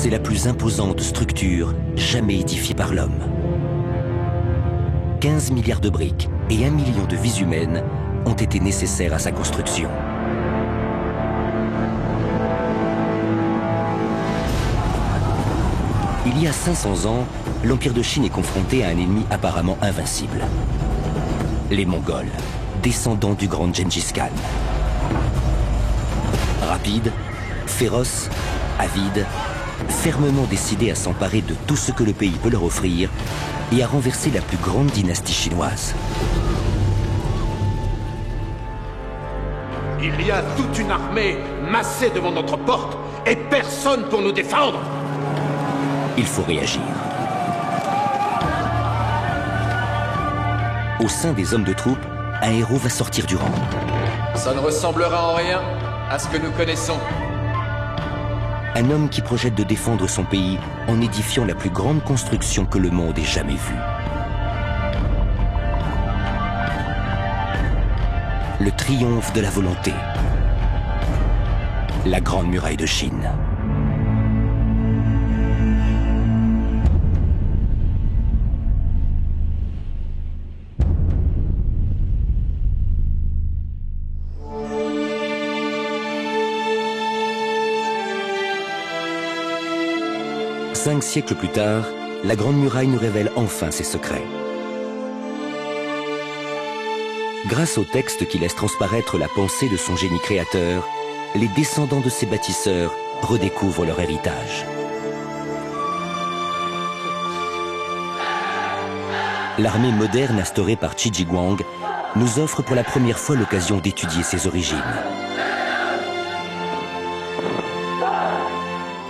C'est la plus imposante structure jamais édifiée par l'homme. 15 milliards de briques et 1 million de vies humaines ont été nécessaires à sa construction. Il y a 500 ans, l'Empire de Chine est confronté à un ennemi apparemment invincible. Les Mongols, descendants du grand Gengis Khan. Rapides, féroces, avides, fermement décidés à s'emparer de tout ce que le pays peut leur offrir et à renverser la plus grande dynastie chinoise. Il y a toute une armée massée devant notre porte et personne pour nous défendre. Il faut réagir. Au sein des hommes de troupe, un héros va sortir du rang. Ça ne ressemblera en rien à ce que nous connaissons. Un homme qui projette de défendre son pays en édifiant la plus grande construction que le monde ait jamais vue. Le triomphe de la volonté. La Grande Muraille de Chine. Cinq siècles plus tard, la Grande Muraille nous révèle enfin ses secrets. Grâce au texte qui laisse transparaître la pensée de son génie créateur, les descendants de ces bâtisseurs redécouvrent leur héritage. L'armée moderne instaurée par Qi Ji Huang nous offre pour la première fois l'occasion d'étudier ses origines.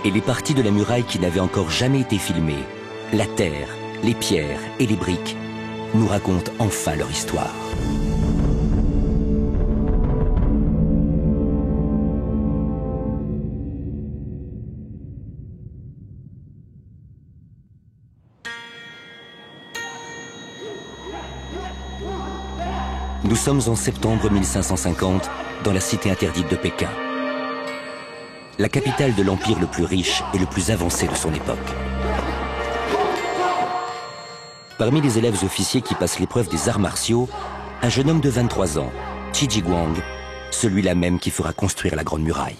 Et les parties de la muraille qui n'avaient encore jamais été filmées, la terre, les pierres et les briques, nous racontent enfin leur histoire. Nous sommes en septembre 1550, dans la cité interdite de Pékin. La capitale de l'empire le plus riche et le plus avancé de son époque. Parmi les élèves officiers qui passent l'épreuve des arts martiaux, un jeune homme de 23 ans, Qi Ji Huang, celui-là même qui fera construire la Grande Muraille.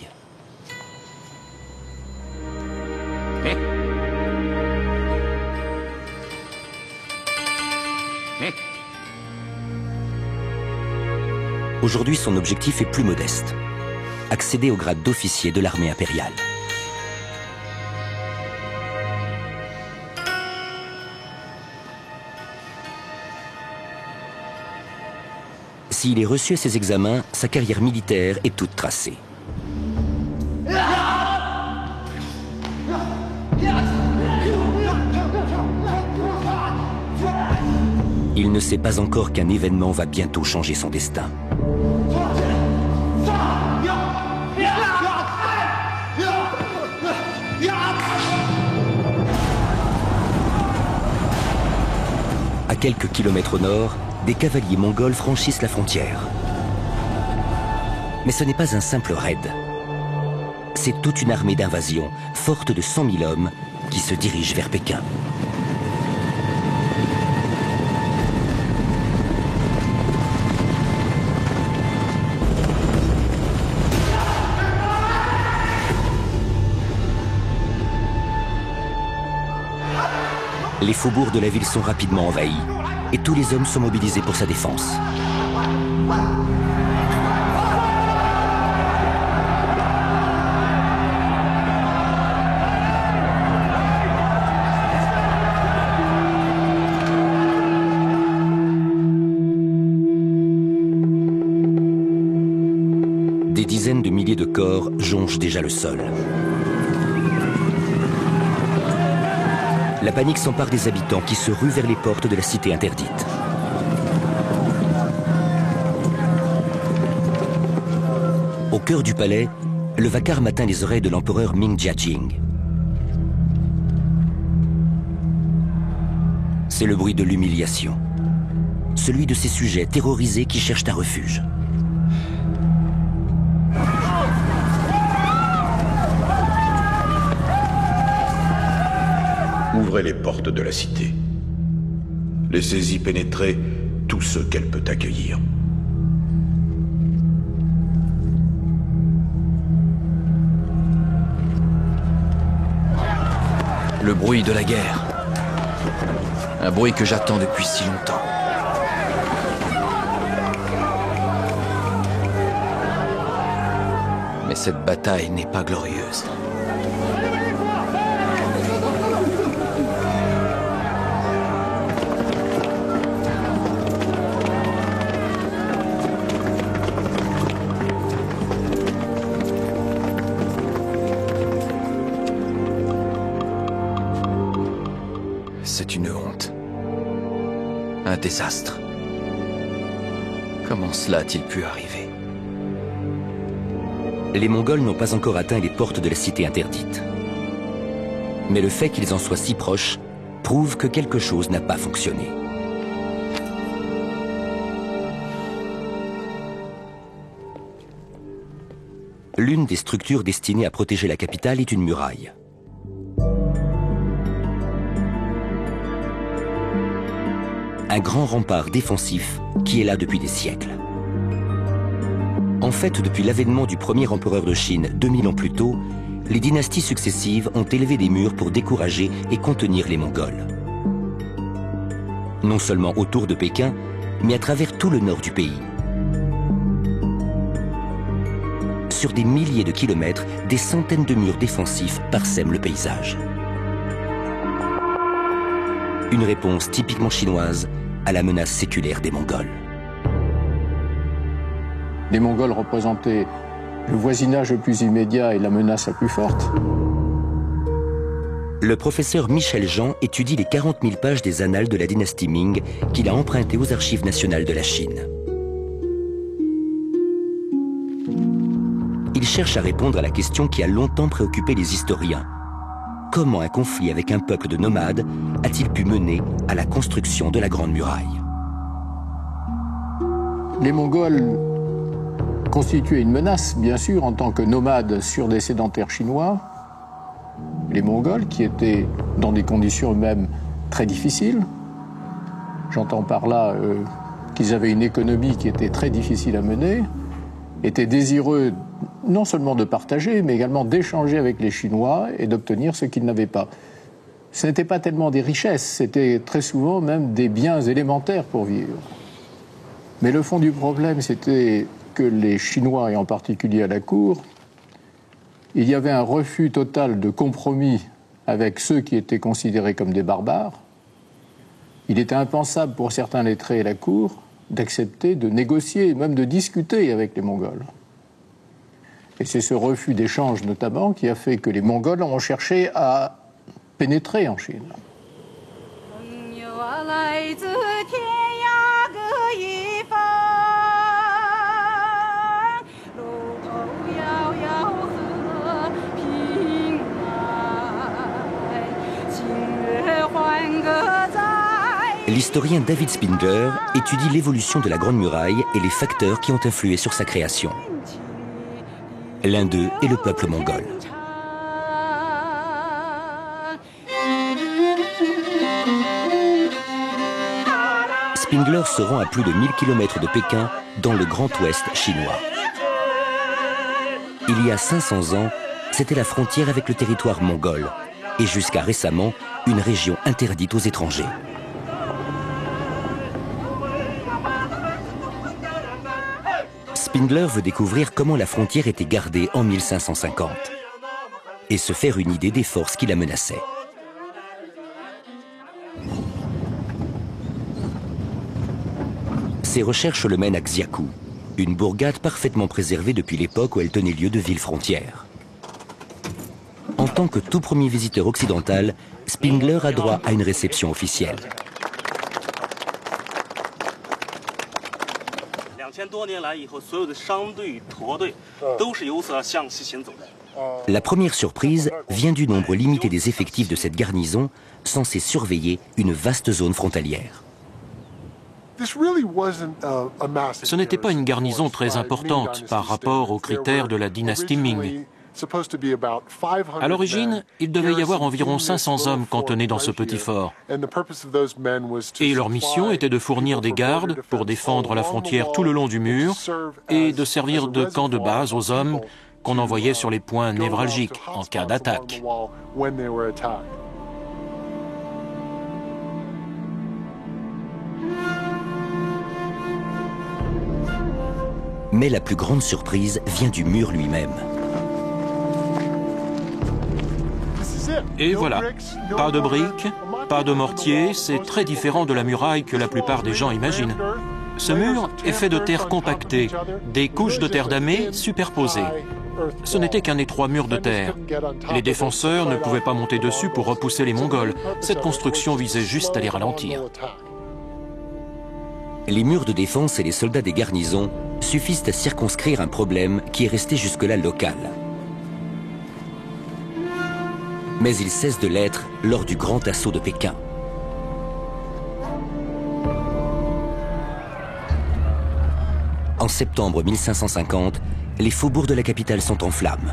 Aujourd'hui, son objectif est plus modeste. Accéder au grade d'officier de l'armée impériale. S'il est reçu à ses examens, sa carrière militaire est toute tracée. Il ne sait pas encore qu'un événement va bientôt changer son destin. À quelques kilomètres au nord, des cavaliers mongols franchissent la frontière. Mais ce n'est pas un simple raid. C'est toute une armée d'invasion, forte de 100 000 hommes, qui se dirige vers Pékin. Les faubourgs de la ville sont rapidement envahis et tous les hommes sont mobilisés pour sa défense. Des dizaines de milliers de corps jonchent déjà le sol. La panique s'empare des habitants qui se ruent vers les portes de la cité interdite. Au cœur du palais, le vacarme atteint les oreilles de l'empereur Ming Jiajing. C'est le bruit de l'humiliation, celui de ses sujets terrorisés qui cherchent un refuge. Ouvrez les portes de la cité. Laissez-y pénétrer tout ce qu'elle peut accueillir. Le bruit de la guerre. Un bruit que j'attends depuis si longtemps. Mais cette bataille n'est pas glorieuse. C'est une honte. Un désastre. Comment cela a-t-il pu arriver? Les Mongols n'ont pas encore atteint les portes de la cité interdite. Mais le fait qu'ils en soient si proches prouve que quelque chose n'a pas fonctionné. L'une des structures destinées à protéger la capitale est une muraille. Un grand rempart défensif qui est là depuis des siècles. En fait, depuis l'avènement du premier empereur de Chine 2000 ans plus tôt, les dynasties successives ont élevé des murs pour décourager et contenir les Mongols. Non seulement autour de Pékin, mais à travers tout le nord du pays. Sur des milliers de kilomètres, des centaines de murs défensifs parsèment le paysage. Une réponse typiquement chinoise à la menace séculaire des Mongols. Les Mongols représentaient le voisinage le plus immédiat et la menace la plus forte. Le professeur Michel Jean étudie les 40 000 pages des annales de la dynastie Ming qu'il a empruntées aux archives nationales de la Chine. Il cherche à répondre à la question qui a longtemps préoccupé les historiens. Comment un conflit avec un peuple de nomades a-t-il pu mener à la construction de la Grande Muraille? Les Mongols constituaient une menace, bien sûr, en tant que nomades sur des sédentaires chinois. Les Mongols, qui étaient dans des conditions eux-mêmes très difficiles, j'entends par là qu'ils avaient une économie qui était très difficile à mener, étaient désireux non seulement de partager, mais également d'échanger avec les Chinois et d'obtenir ce qu'ils n'avaient pas. Ce n'était pas tellement des richesses, c'était très souvent même des biens élémentaires pour vivre. Mais le fond du problème, c'était que les Chinois, et en particulier à la cour, il y avait un refus total de compromis avec ceux qui étaient considérés comme des barbares. Il était impensable pour certains lettrés à la cour d'accepter de négocier, même de discuter avec les Mongols. Et c'est ce refus d'échange notamment qui a fait que les Mongols ont cherché à pénétrer en Chine. L'historien David Spindler étudie l'évolution de la Grande Muraille et les facteurs qui ont influé sur sa création. L'un d'eux est le peuple mongol. Spindler se rend à plus de 1000 km de Pékin, dans le Grand Ouest chinois. Il y a 500 ans, c'était la frontière avec le territoire mongol, et jusqu'à récemment, une région interdite aux étrangers. Spindler veut découvrir comment la frontière était gardée en 1550 et se faire une idée des forces qui la menaçaient. Ses recherches le mènent à Xiakou, une bourgade parfaitement préservée depuis l'époque où elle tenait lieu de ville frontière. En tant que tout premier visiteur occidental, Spindler a droit à une réception officielle. La première surprise vient du nombre limité des effectifs de cette garnison censée surveiller une vaste zone frontalière. Ce n'était pas une garnison très importante par rapport aux critères de la dynastie Ming. À l'origine, il devait y avoir environ 500 hommes cantonnés dans ce petit fort. Et leur mission était de fournir des gardes pour défendre la frontière tout le long du mur et de servir de camp de base aux hommes qu'on envoyait sur les points névralgiques en cas d'attaque. Mais la plus grande surprise vient du mur lui-même. Et voilà, pas de briques, pas de mortier, c'est très différent de la muraille que la plupart des gens imaginent. Ce mur est fait de terre compactée, des couches de terre damée superposées. Ce n'était qu'un étroit mur de terre. Les défenseurs ne pouvaient pas monter dessus pour repousser les Mongols. Cette construction visait juste à les ralentir. Les murs de défense et les soldats des garnisons suffisent à circonscrire un problème qui est resté jusque-là local. Mais il cesse de l'être lors du grand assaut de Pékin. En septembre 1550, les faubourgs de la capitale sont en flammes.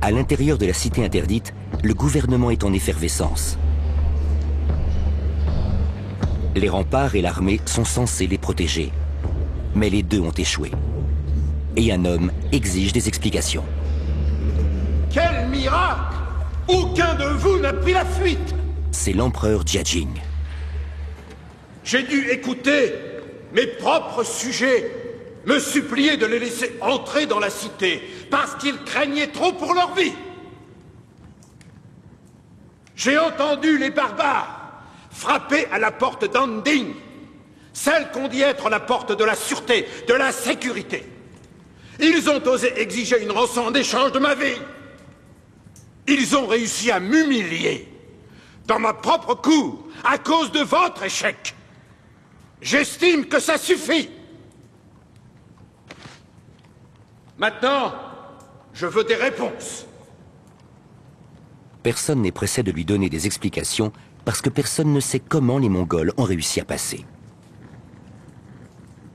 À l'intérieur de la cité interdite, le gouvernement est en effervescence. Les remparts et l'armée sont censés les protéger. Mais les deux ont échoué. Et un homme exige des explications. Quel miracle! Aucun de vous n'a pris la fuite! C'est l'empereur Jiajing. J'ai dû écouter mes propres sujets me supplier de les laisser entrer dans la cité parce qu'ils craignaient trop pour leur vie. J'ai entendu les barbares frapper à la porte d'Anding, celle qu'on dit être la porte de la sûreté, de la sécurité. Ils ont osé exiger une rançon en échange de ma vie. Ils ont réussi à m'humilier dans ma propre cour à cause de votre échec. J'estime que ça suffit. Maintenant, je veux des réponses. Personne n'est pressé de lui donner des explications parce que personne ne sait comment les Mongols ont réussi à passer.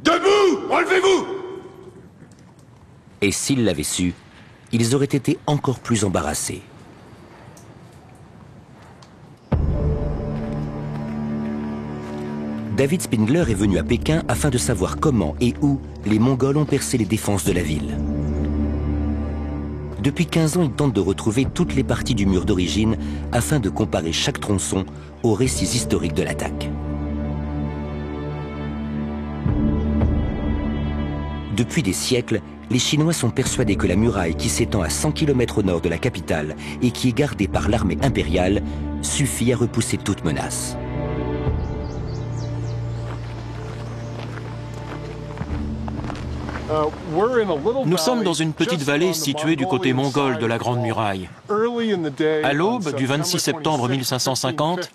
Debout! Relevez-vous! Et s'ils l'avaient su, ils auraient été encore plus embarrassés. David Spindler est venu à Pékin afin de savoir comment et où les Mongols ont percé les défenses de la ville. Depuis 15 ans, il tente de retrouver toutes les parties du mur d'origine afin de comparer chaque tronçon aux récits historiques de l'attaque. Depuis des siècles, les Chinois sont persuadés que la muraille qui s'étend à 100 km au nord de la capitale et qui est gardée par l'armée impériale suffit à repousser toute menace. Nous sommes dans une petite vallée située du côté mongol de la Grande Muraille. À l'aube du 26 septembre 1550,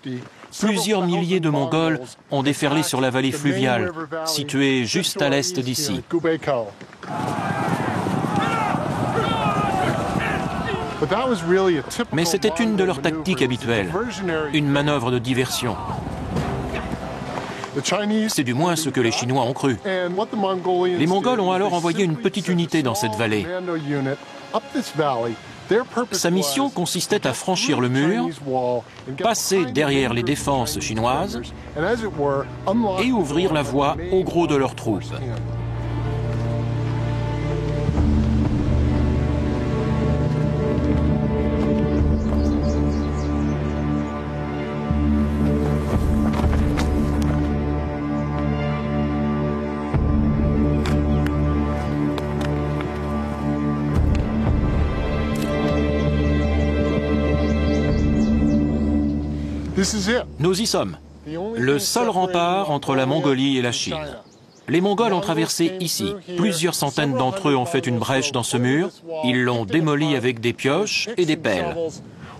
plusieurs milliers de Mongols ont déferlé sur la vallée fluviale, située juste à l'est d'ici. Mais c'était une de leurs tactiques habituelles, une manœuvre de diversion. C'est du moins ce que les Chinois ont cru. Les Mongols ont alors envoyé une petite unité dans cette vallée. Sa mission consistait à franchir le mur, passer derrière les défenses chinoises et ouvrir la voie au gros de leurs troupes. Nous y sommes. Le seul rempart entre la Mongolie et la Chine. Les Mongols ont traversé ici. Plusieurs centaines d'entre eux ont fait une brèche dans ce mur. Ils l'ont démoli avec des pioches et des pelles.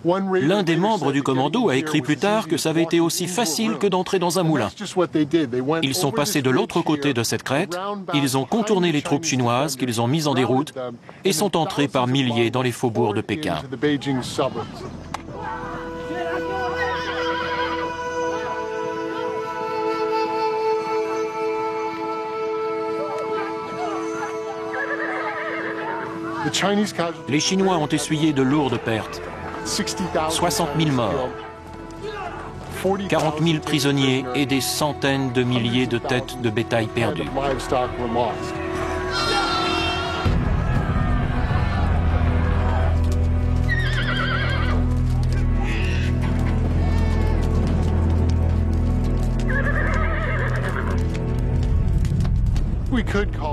L'un des membres du commando a écrit plus tard que ça avait été aussi facile que d'entrer dans un moulin. Ils sont passés de l'autre côté de cette crête, ils ont contourné les troupes chinoises qu'ils ont mises en déroute et sont entrés par milliers dans les faubourgs de Pékin. Les Chinois ont essuyé de lourdes pertes. 60 000 morts, 40 000 prisonniers et des centaines de milliers de têtes de bétail perdues.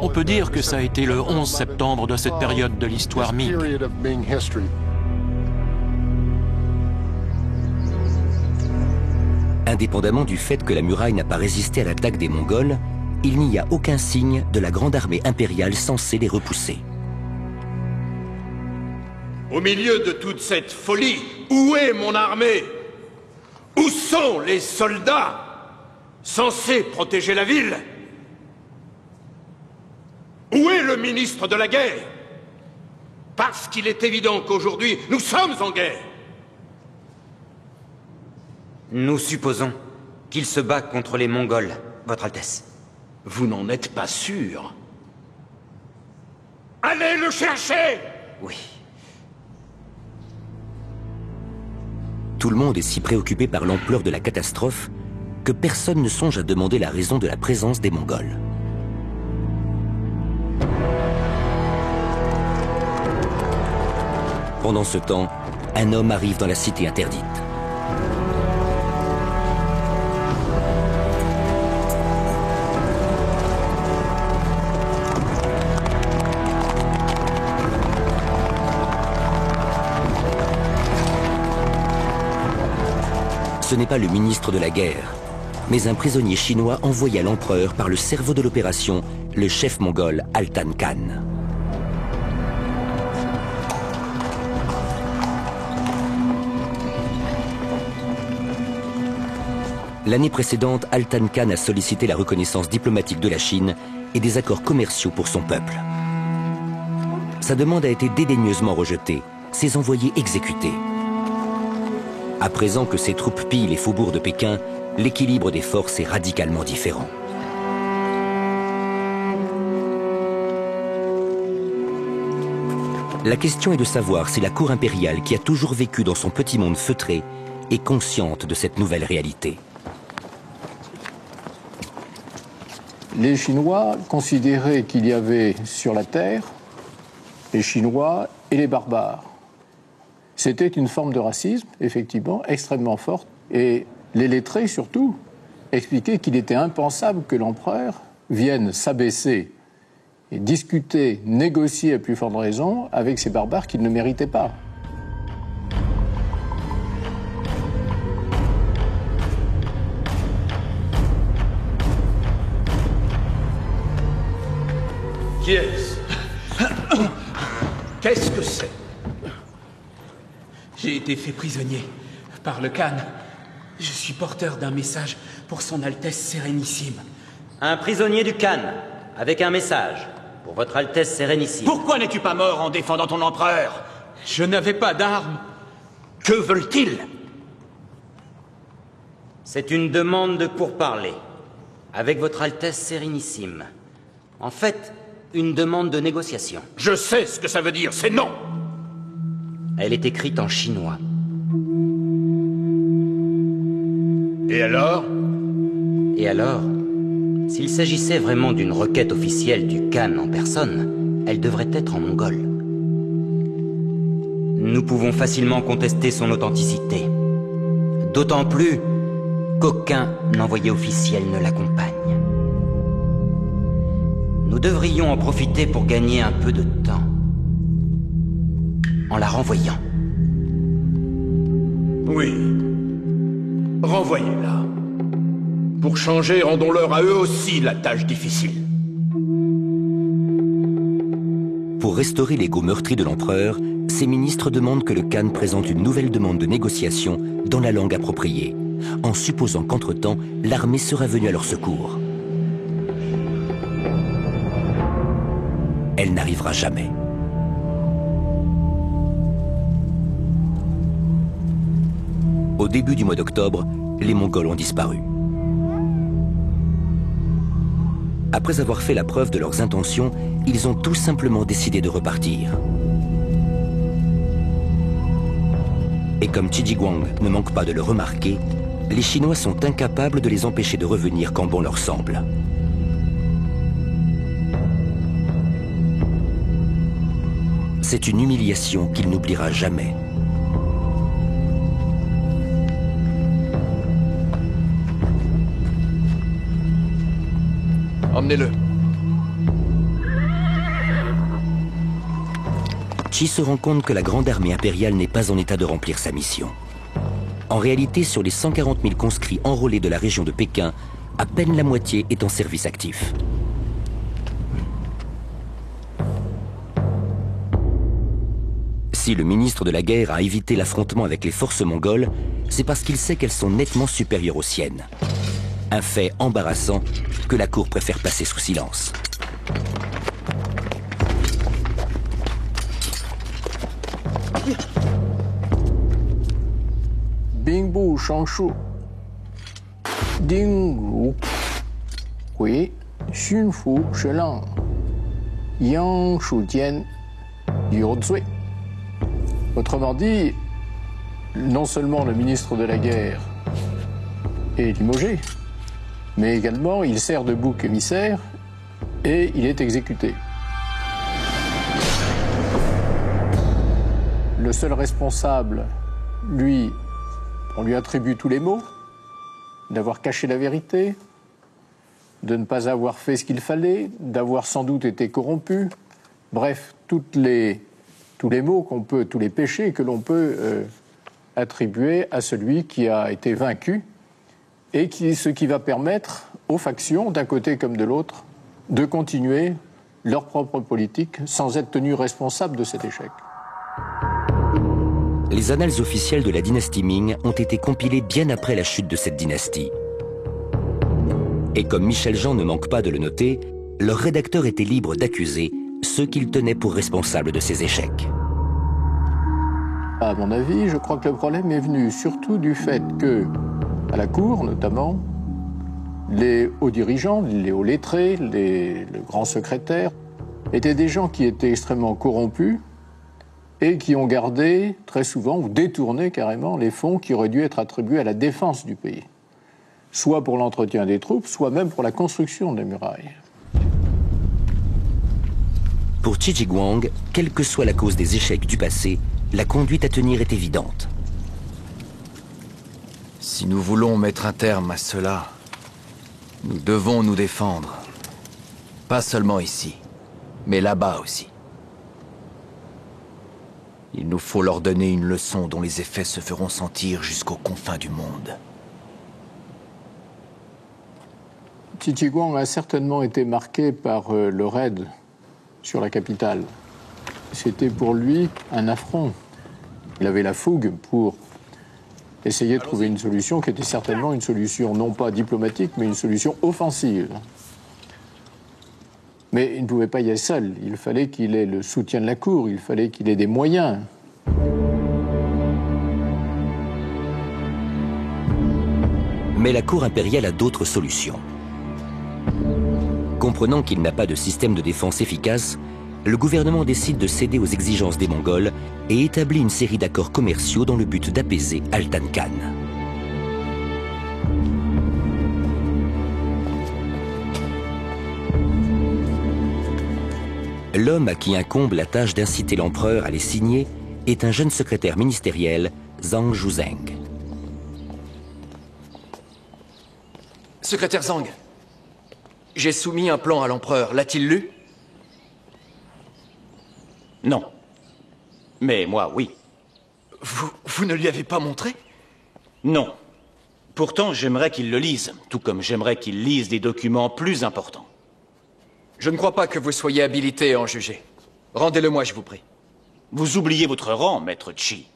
On peut dire que ça a été le 11 septembre de cette période de l'histoire Ming. Indépendamment du fait que la muraille n'a pas résisté à l'attaque des Mongols, il n'y a aucun signe de la grande armée impériale censée les repousser. Au milieu de toute cette folie, où est mon armée? Où sont les soldats censés protéger la ville? Où est le ministre de la guerre? Parce qu'il est évident qu'aujourd'hui, nous sommes en guerre. Nous supposons qu'il se bat contre les Mongols, Votre Altesse. Vous n'en êtes pas sûr? Allez le chercher! Oui. Tout le monde est si préoccupé par l'ampleur de la catastrophe que personne ne songe à demander la raison de la présence des Mongols. Pendant ce temps, un homme arrive dans la cité interdite. Ce n'est pas le ministre de la guerre, mais un prisonnier chinois envoyé à l'empereur par le cerveau de l'opération, le chef mongol Altan Khan. L'année précédente, Altan Khan a sollicité la reconnaissance diplomatique de la Chine et des accords commerciaux pour son peuple. Sa demande a été dédaigneusement rejetée, ses envoyés exécutés. À présent que ses troupes pillent les faubourgs de Pékin, l'équilibre des forces est radicalement différent. La question est de savoir si la cour impériale, qui a toujours vécu dans son petit monde feutré, est consciente de cette nouvelle réalité. Les Chinois considéraient qu'il y avait sur la terre les Chinois et les barbares. C'était une forme de racisme, effectivement, extrêmement forte. Et les lettrés, surtout, expliquaient qu'il était impensable que l'empereur vienne s'abaisser et discuter, négocier à plus forte raison avec ces barbares qu'il ne méritait pas. Qui est-ce? Qu'est-ce que c'est? J'ai été fait prisonnier par le Khan. Je suis porteur d'un message pour son Altesse Sérénissime. Un prisonnier du Khan, avec un message pour Votre Altesse Sérénissime. Pourquoi n'es-tu pas mort en défendant ton empereur? Je n'avais pas d'armes. Que veulent-ils? C'est une demande de pourparler, avec Votre Altesse Sérénissime. En fait, une demande de négociation. Je sais ce que ça veut dire, c'est non! Elle est écrite en chinois. Et alors? Et alors, s'il s'agissait vraiment d'une requête officielle du Khan en personne, elle devrait être en mongol. Nous pouvons facilement contester son authenticité. D'autant plus qu'aucun envoyé officiel ne l'accompagne. Nous devrions en profiter pour gagner un peu de temps. En la renvoyant. Oui. Renvoyez-la. Pour changer, rendons-leur à eux aussi la tâche difficile. Pour restaurer l'ego meurtri de l'empereur, ses ministres demandent que le Khan présente une nouvelle demande de négociation dans la langue appropriée, en supposant qu'entre-temps, l'armée sera venue à leur secours. Elle n'arrivera jamais. Au début du mois d'octobre, les Mongols ont disparu. Après avoir fait la preuve de leurs intentions, ils ont tout simplement décidé de repartir. Et comme Chijiguang ne manque pas de le remarquer, les Chinois sont incapables de les empêcher de revenir quand bon leur semble. C'est une humiliation qu'il n'oubliera jamais. Emmenez-le. Qi se rend compte que la grande armée impériale n'est pas en état de remplir sa mission. En réalité, sur les 140 000 conscrits enrôlés de la région de Pékin, à peine la moitié est en service actif. Si le ministre de la Guerre a évité l'affrontement avec les forces mongoles, c'est parce qu'il sait qu'elles sont nettement supérieures aux siennes. Un fait embarrassant que la cour préfère passer sous silence. Bingbu Shangshu Dingru Hui Xunfu Shelang Yang Shujian Yozui. Autrement dit, non seulement le ministre de la Guerre est limogé, mais également il sert de bouc émissaire et il est exécuté. Le seul responsable, lui, on lui attribue tous les maux, d'avoir caché la vérité, de ne pas avoir fait ce qu'il fallait, d'avoir sans doute été corrompu, bref, tous les maux qu'on peut, tous les péchés que l'on peut attribuer à celui qui a été vaincu, et ce qui va permettre aux factions, d'un côté comme de l'autre, de continuer leur propre politique sans être tenus responsables de cet échec. Les annales officielles de la dynastie Ming ont été compilées bien après la chute de cette dynastie. Et comme Michel Jean ne manque pas de le noter, leur rédacteur était libre d'accuser ceux qu'ils tenaient pour responsables de ces échecs. À mon avis, je crois que le problème est venu surtout du fait que, à la cour notamment, les hauts dirigeants, les hauts lettrés, le grand secrétaire, étaient des gens qui étaient extrêmement corrompus et qui ont gardé très souvent, ou détourné carrément, les fonds qui auraient dû être attribués à la défense du pays. Soit pour l'entretien des troupes, soit même pour la construction des murailles. Pour Chijiguang, quelle que soit la cause des échecs du passé, la conduite à tenir est évidente. Si nous voulons mettre un terme à cela, nous devons nous défendre. Pas seulement ici, mais là-bas aussi. Il nous faut leur donner une leçon dont les effets se feront sentir jusqu'aux confins du monde. Chijiguang a certainement été marqué par le raid sur la capitale. C'était pour lui un affront. Il avait la fougue pour essayer de trouver une solution qui était certainement une solution non pas diplomatique, mais une solution offensive. Mais il ne pouvait pas y aller seul. Il fallait qu'il ait le soutien de la cour, il fallait qu'il ait des moyens. Mais la cour impériale a d'autres solutions. Comprenant qu'il n'a pas de système de défense efficace, le gouvernement décide de céder aux exigences des Mongols et établit une série d'accords commerciaux dans le but d'apaiser Altan Khan. L'homme à qui incombe la tâche d'inciter l'empereur à les signer est un jeune secrétaire ministériel, Zhang Zhuzheng. Secrétaire Zhang, j'ai soumis un plan à l'empereur. L'a-t-il lu? Non. Mais moi, oui. Vous ne lui avez pas montré? Non. Pourtant, j'aimerais qu'il le lise, tout comme j'aimerais qu'il lise des documents plus importants. Je ne crois pas que vous soyez habilité à en juger. Rendez-le-moi, je vous prie. Vous oubliez votre rang, maître Qi.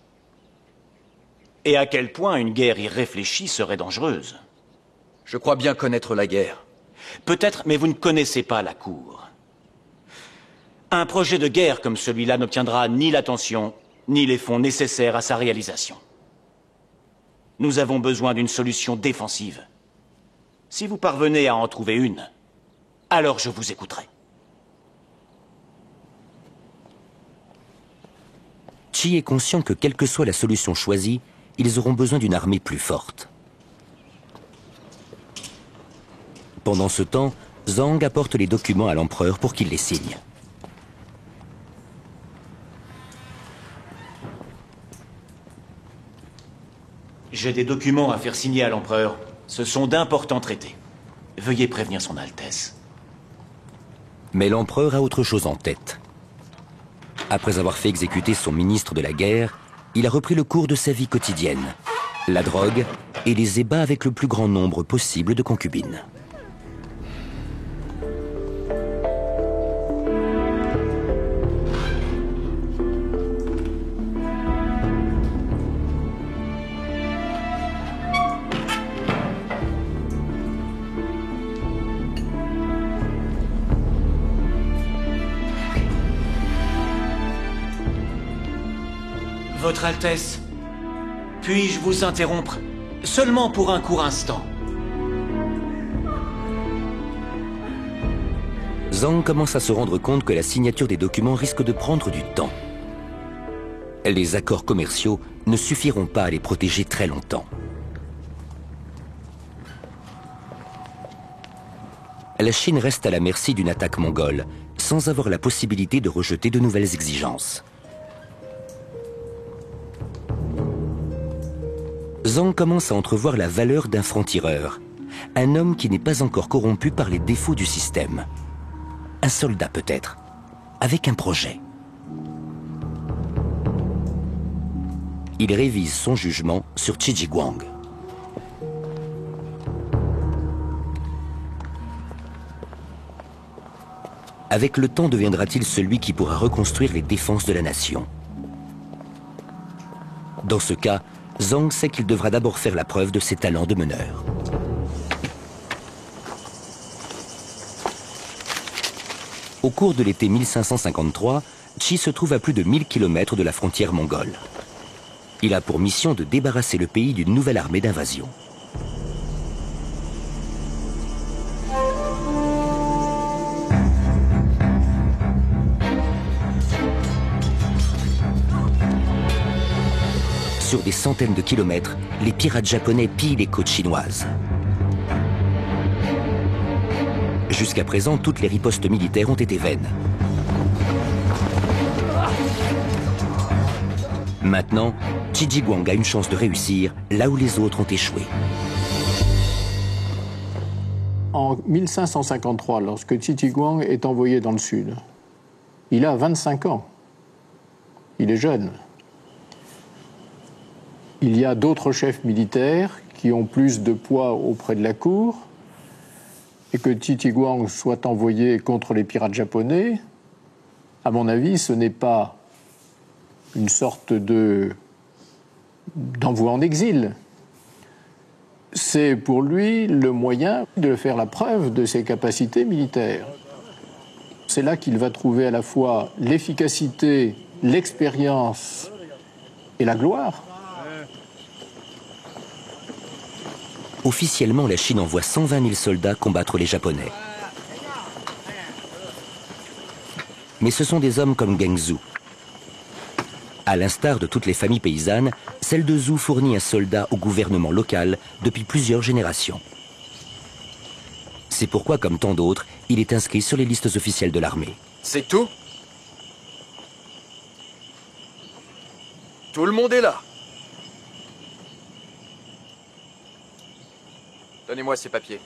Et à quel point une guerre irréfléchie serait dangereuse. Je crois bien connaître la guerre. Peut-être, mais vous ne connaissez pas la cour. Un projet de guerre comme celui-là n'obtiendra ni l'attention, ni les fonds nécessaires à sa réalisation. Nous avons besoin d'une solution défensive. Si vous parvenez à en trouver une, alors je vous écouterai. Qi est conscient que quelle que soit la solution choisie, ils auront besoin d'une armée plus forte. Pendant ce temps, Zhang apporte les documents à l'empereur pour qu'il les signe. J'ai des documents à faire signer à l'empereur. Ce sont d'importants traités. Veuillez prévenir son Altesse. Mais l'empereur a autre chose en tête. Après avoir fait exécuter son ministre de la guerre, il a repris le cours de sa vie quotidienne, la drogue et les ébats avec le plus grand nombre possible de concubines. Votre Altesse, puis-je vous interrompre seulement pour un court instant? Zhang commence à se rendre compte que la signature des documents risque de prendre du temps. Les accords commerciaux ne suffiront pas à les protéger très longtemps. La Chine reste à la merci d'une attaque mongole, sans avoir la possibilité de rejeter de nouvelles exigences. Zhang commence à entrevoir la valeur d'un franc-tireur, un homme qui n'est pas encore corrompu par les défauts du système. Un soldat peut-être, avec un projet. Il révise son jugement sur Qi Jiguang. Avec le temps deviendra-t-il celui qui pourra reconstruire les défenses de la nation? Dans ce cas, Zhang sait qu'il devra d'abord faire la preuve de ses talents de meneur. Au cours de l'été 1553, Qi se trouve à plus de 1000 km de la frontière mongole. Il a pour mission de débarrasser le pays d'une nouvelle armée d'invasion. Sur des centaines de kilomètres, les pirates japonais pillent les côtes chinoises. Jusqu'à présent, toutes les ripostes militaires ont été vaines. Maintenant, Qi Jiguang a une chance de réussir là où les autres ont échoué. En 1553, lorsque Qi Jiguang est envoyé dans le sud, il a 25 ans. Il est jeune. Il y a d'autres chefs militaires qui ont plus de poids auprès de la cour, et que Qi Jiguang soit envoyé contre les pirates japonais, à mon avis, ce n'est pas une sorte d'envoi en exil. C'est pour lui le moyen de faire la preuve de ses capacités militaires. C'est là qu'il va trouver à la fois l'efficacité, l'expérience et la gloire. Officiellement, la Chine envoie 120 000 soldats combattre les Japonais. Mais ce sont des hommes comme Geng Zhu. À l'instar de toutes les familles paysannes, celle de Zhu fournit un soldat au gouvernement local depuis plusieurs générations. C'est pourquoi, comme tant d'autres, il est inscrit sur les listes officielles de l'armée. C'est tout? Tout le monde est là. Donnez-moi ces papiers.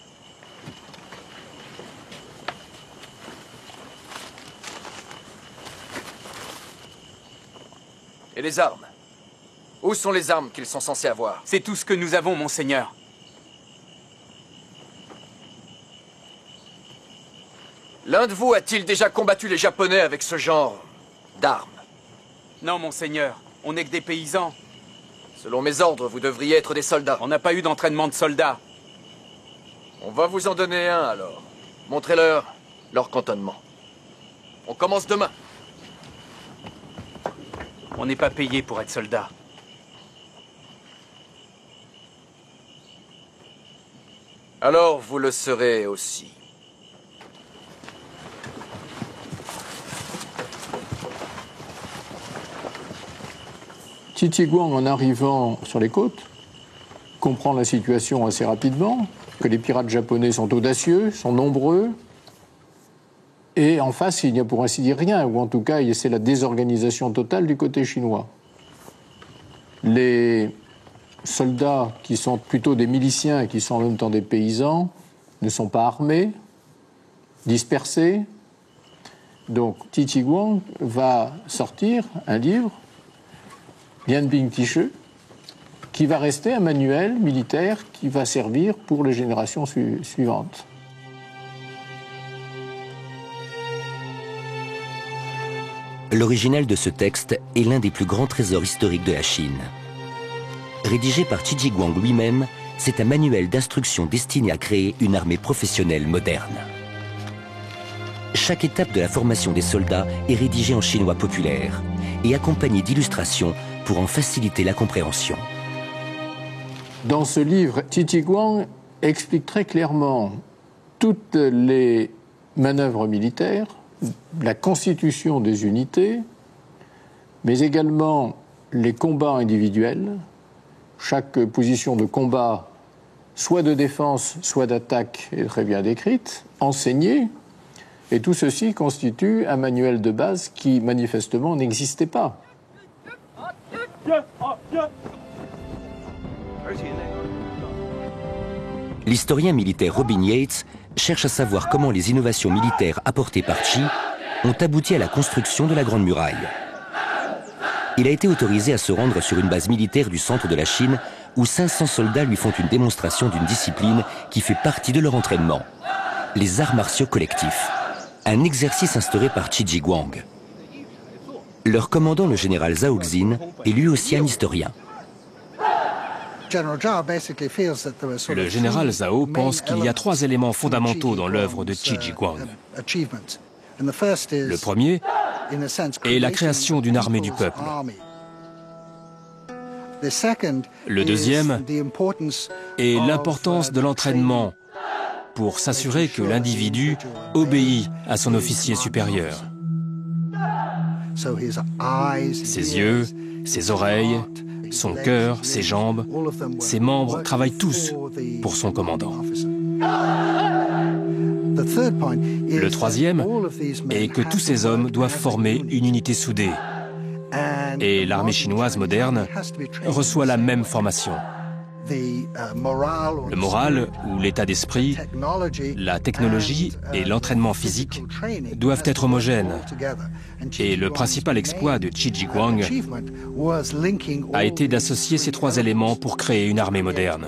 Et les armes? Où sont les armes qu'ils sont censés avoir? C'est tout ce que nous avons, monseigneur. L'un de vous a-t-il déjà combattu les Japonais avec ce genre d'armes? Non, monseigneur. On n'est que des paysans. Selon mes ordres, vous devriez être des soldats. On n'a pas eu d'entraînement de soldats. On va vous en donner un, alors. Montrez-leur leur cantonnement. On commence demain. On n'est pas payé pour être soldat. Alors vous le serez aussi. Titiguang, en arrivant sur les côtes, comprend la situation assez rapidement, que les pirates japonais sont audacieux, sont nombreux, et en face, il n'y a pour ainsi dire rien, ou en tout cas, c'est la désorganisation totale du côté chinois. Les soldats, qui sont plutôt des miliciens et qui sont en même temps des paysans, ne sont pas armés, dispersés. Donc Titiguang va sortir un livre, Lianbing Tishi, qui va rester un manuel militaire qui va servir pour les générations suivantes. L'original de ce texte est l'un des plus grands trésors historiques de la Chine. Rédigé par Titiguang lui-même, c'est un manuel d'instruction destiné à créer une armée professionnelle moderne. Chaque étape de la formation des soldats est rédigée en chinois populaire et accompagnée d'illustrations pour en faciliter la compréhension. Dans ce livre, Titiguang explique très clairement toutes les manœuvres militaires, la constitution des unités, mais également les combats individuels. Chaque position de combat, soit de défense, soit d'attaque, est très bien décrite, enseignée, et tout ceci constitue un manuel de base qui, manifestement, n'existait pas. L'historien militaire Robin Yates cherche à savoir comment les innovations militaires apportées par Qi ont abouti à la construction de la Grande Muraille. Il a été autorisé à se rendre sur une base militaire du centre de la Chine où 500 soldats lui font une démonstration d'une discipline qui fait partie de leur entraînement, les arts martiaux collectifs, un exercice instauré par Titiguang. Leur commandant, le général Zhao Xin, est lui aussi un historien. Le général Zhao pense qu'il y a 3 éléments fondamentaux dans l'œuvre de Titiguang. Le premier est la création d'une armée du peuple. Le deuxième est l'importance de l'entraînement pour s'assurer que l'individu obéit à son officier supérieur. Ses yeux, ses oreilles, son cœur, ses jambes, ses membres travaillent tous pour son commandant. Le troisième est que tous ces hommes doivent former une unité soudée. Et l'armée chinoise moderne reçoit la même formation. Le moral ou l'état d'esprit, la technologie et l'entraînement physique doivent être homogènes. Et le principal exploit de Titiguang a été d'associer ces 3 éléments pour créer une armée moderne.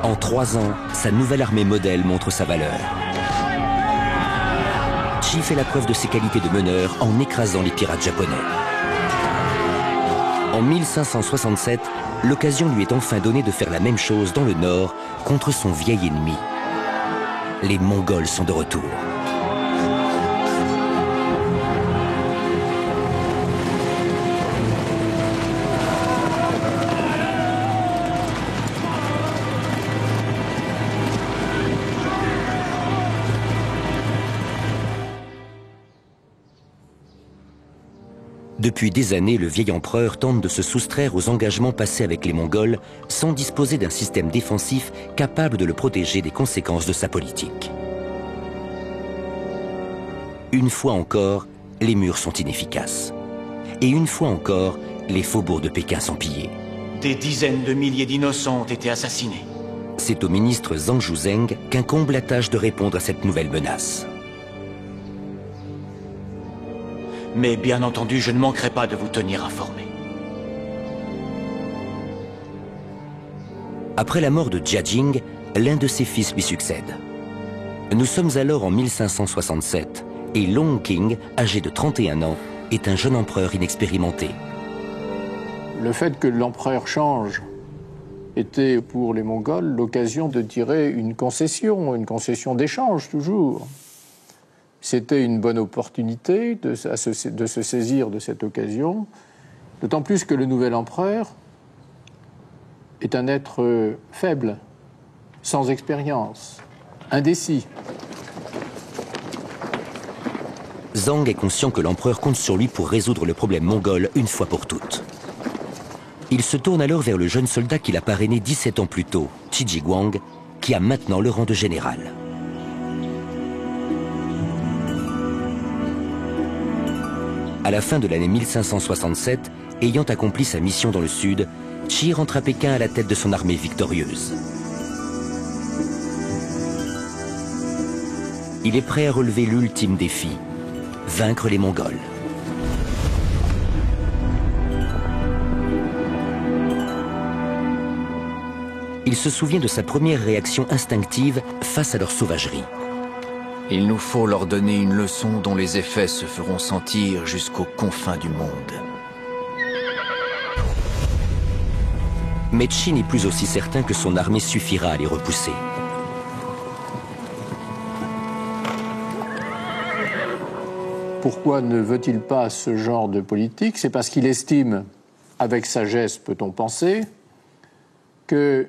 En 3 ans, sa nouvelle armée modèle montre sa valeur. Qi fait la preuve de ses qualités de meneur en écrasant les pirates japonais. En 1567, l'occasion lui est enfin donnée de faire la même chose dans le nord contre son vieil ennemi. Les Mongols sont de retour. Depuis des années, le vieil empereur tente de se soustraire aux engagements passés avec les Mongols sans disposer d'un système défensif capable de le protéger des conséquences de sa politique. Une fois encore, les murs sont inefficaces. Et une fois encore, les faubourgs de Pékin sont pillés. Des dizaines de milliers d'innocents ont été assassinés. C'est au ministre Zhang Zhuzheng qu'incombe la tâche de répondre à cette nouvelle menace. Mais bien entendu, je ne manquerai pas de vous tenir informé. Après la mort de Jia Jing, l'un de ses fils lui succède. Nous sommes alors en 1567 et Long Qing, âgé de 31 ans, est un jeune empereur inexpérimenté. Le fait que l'empereur change était pour les Mongols l'occasion de tirer une concession d'échange toujours. C'était une bonne opportunité de se saisir de cette occasion, d'autant plus que le nouvel empereur est un être faible, sans expérience. indécis. Zhang est conscient que l'empereur compte sur lui pour résoudre le problème mongol une fois pour toutes. Il se tourne alors vers le jeune soldat qu'il a parrainé 17 ans plus tôt, Qi Jiguang, qui a maintenant le rang de général. À la fin de l'année 1567, ayant accompli sa mission dans le sud, Qi rentre à Pékin à la tête de son armée victorieuse. Il est prêt à relever l'ultime défi, vaincre les Mongols. Il se souvient de sa première réaction instinctive face à leur sauvagerie. Il nous faut leur donner une leçon dont les effets se feront sentir jusqu'aux confins du monde. Mais Qi n'est plus aussi certain que son armée suffira à les repousser. Pourquoi ne veut-il pas ce genre de politique? C'est parce qu'il estime, avec sagesse peut-on penser, que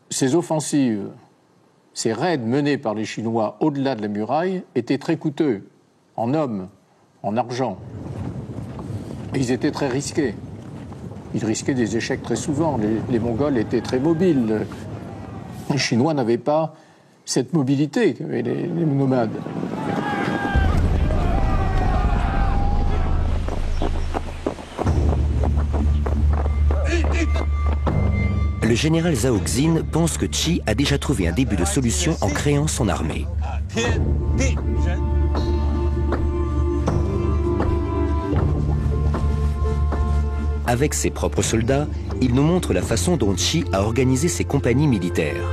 ces offensives, ces raids menés par les Chinois au-delà de la muraille étaient très coûteux, en hommes, en argent. Et ils étaient très risqués. Ils risquaient des échecs très souvent. Les Mongols étaient très mobiles. Les Chinois n'avaient pas cette mobilité qu'avaient les nomades. Le général Zhao Xin pense que Qi a déjà trouvé un début de solution en créant son armée. Avec ses propres soldats, il nous montre la façon dont Qi a organisé ses compagnies militaires.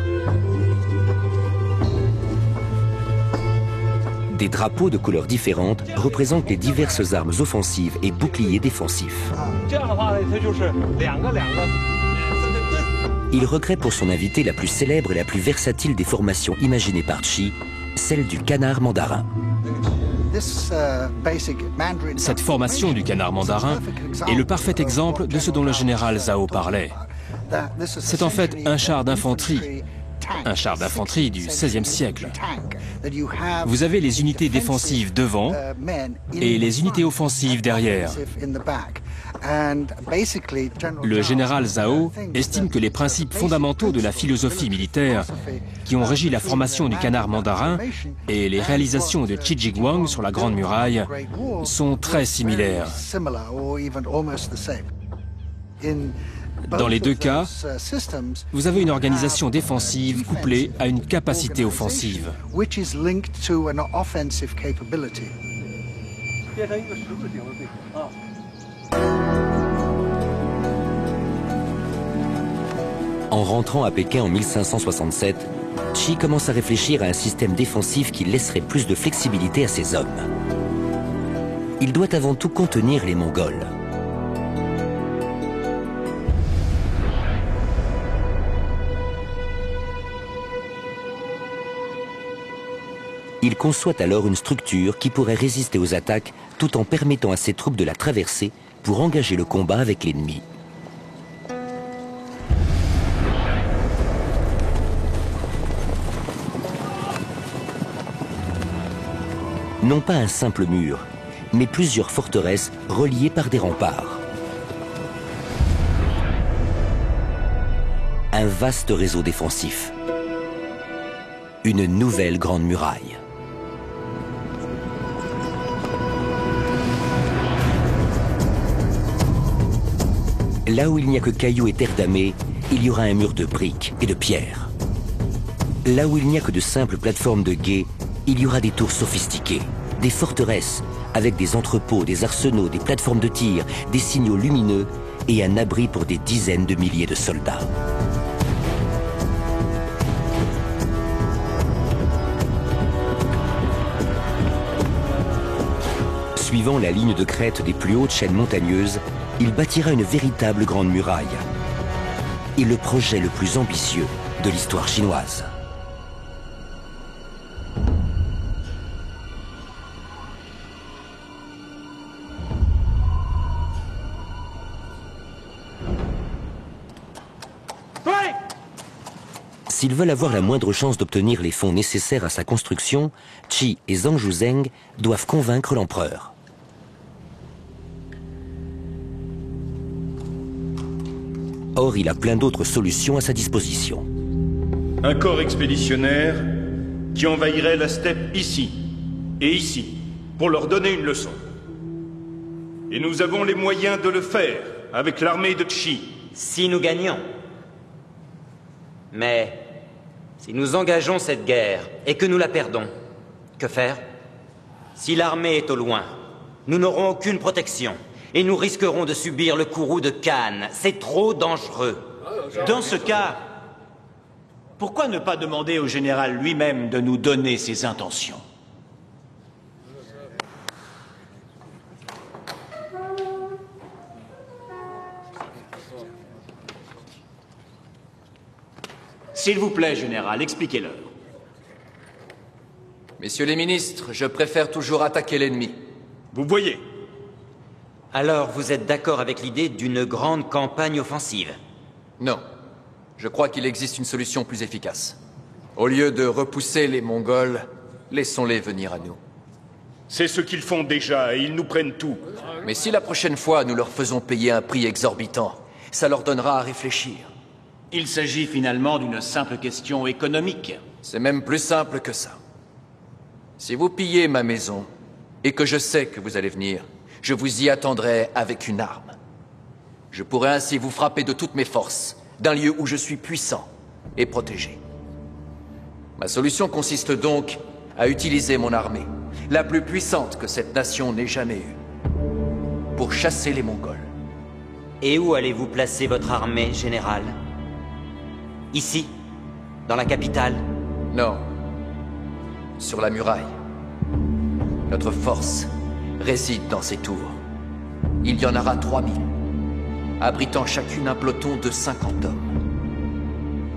Des drapeaux de couleurs différentes représentent les diverses armes offensives et boucliers défensifs. Il recrée pour son invité la plus célèbre et la plus versatile des formations imaginées par Qi, celle du canard mandarin. Cette formation du canard mandarin est le parfait exemple de ce dont le général Zhao parlait. C'est en fait un char d'infanterie du XVIe siècle. Vous avez les unités défensives devant et les unités offensives derrière. Le général Zhao estime que les principes fondamentaux de la philosophie militaire qui ont régi la formation du canard mandarin et les réalisations de Qi Jiguang sur la Grande Muraille sont très similaires. Dans les deux cas, vous avez une organisation défensive couplée à une capacité offensive. En rentrant à Pékin en 1567, Qi commence à réfléchir à un système défensif qui laisserait plus de flexibilité à ses hommes. Il doit avant tout contenir les Mongols. Il conçoit alors une structure qui pourrait résister aux attaques tout en permettant à ses troupes de la traverser pour engager le combat avec l'ennemi. Non pas un simple mur, mais plusieurs forteresses reliées par des remparts. Un vaste réseau défensif. Une nouvelle grande muraille. Là où il n'y a que cailloux et terre damée, il y aura un mur de briques et de pierres. Là où il n'y a que de simples plateformes de guet, il y aura des tours sophistiquées, des forteresses, avec des entrepôts, des arsenaux, des plateformes de tir, des signaux lumineux et un abri pour des dizaines de milliers de soldats. Suivant la ligne de crête des plus hautes chaînes montagneuses, il bâtira une véritable grande muraille. Et le projet le plus ambitieux de l'histoire chinoise. S'ils veulent avoir la moindre chance d'obtenir les fonds nécessaires à sa construction, Qi et Zhang Zhuzheng doivent convaincre l'empereur. Or, il a plein d'autres solutions à sa disposition. Un corps expéditionnaire qui envahirait la steppe ici et ici, pour leur donner une leçon. Et nous avons les moyens de le faire, avec l'armée de Qi. Si nous gagnons. Mais, si nous engageons cette guerre et que nous la perdons, que faire? Si l'armée est au loin, nous n'aurons aucune protection. Et nous risquerons de subir le courroux de Khan. C'est trop dangereux. Dans ce cas, pourquoi ne pas demander au général lui-même de nous donner ses intentions? S'il vous plaît, général, expliquez-leur. Messieurs les ministres, je préfère toujours attaquer l'ennemi. Vous voyez. Alors, vous êtes d'accord avec l'idée d'une grande campagne offensive? Non. Je crois qu'il existe une solution plus efficace. Au lieu de repousser les Mongols, laissons-les venir à nous. C'est ce qu'ils font déjà et ils nous prennent tout. Mais si la prochaine fois nous leur faisons payer un prix exorbitant, ça leur donnera à réfléchir. Il s'agit finalement d'une simple question économique. C'est même plus simple que ça. Si vous pillez ma maison, et que je sais que vous allez venir, je vous y attendrai avec une arme. Je pourrai ainsi vous frapper de toutes mes forces, d'un lieu où je suis puissant et protégé. Ma solution consiste donc à utiliser mon armée, la plus puissante que cette nation n'ait jamais eue, pour chasser les Mongols. Et où allez-vous placer votre armée, général? Ici? Dans la capitale? Non. Sur la muraille. Notre force réside dans ces tours. Il y en aura 3000, abritant chacune un peloton de 50 hommes,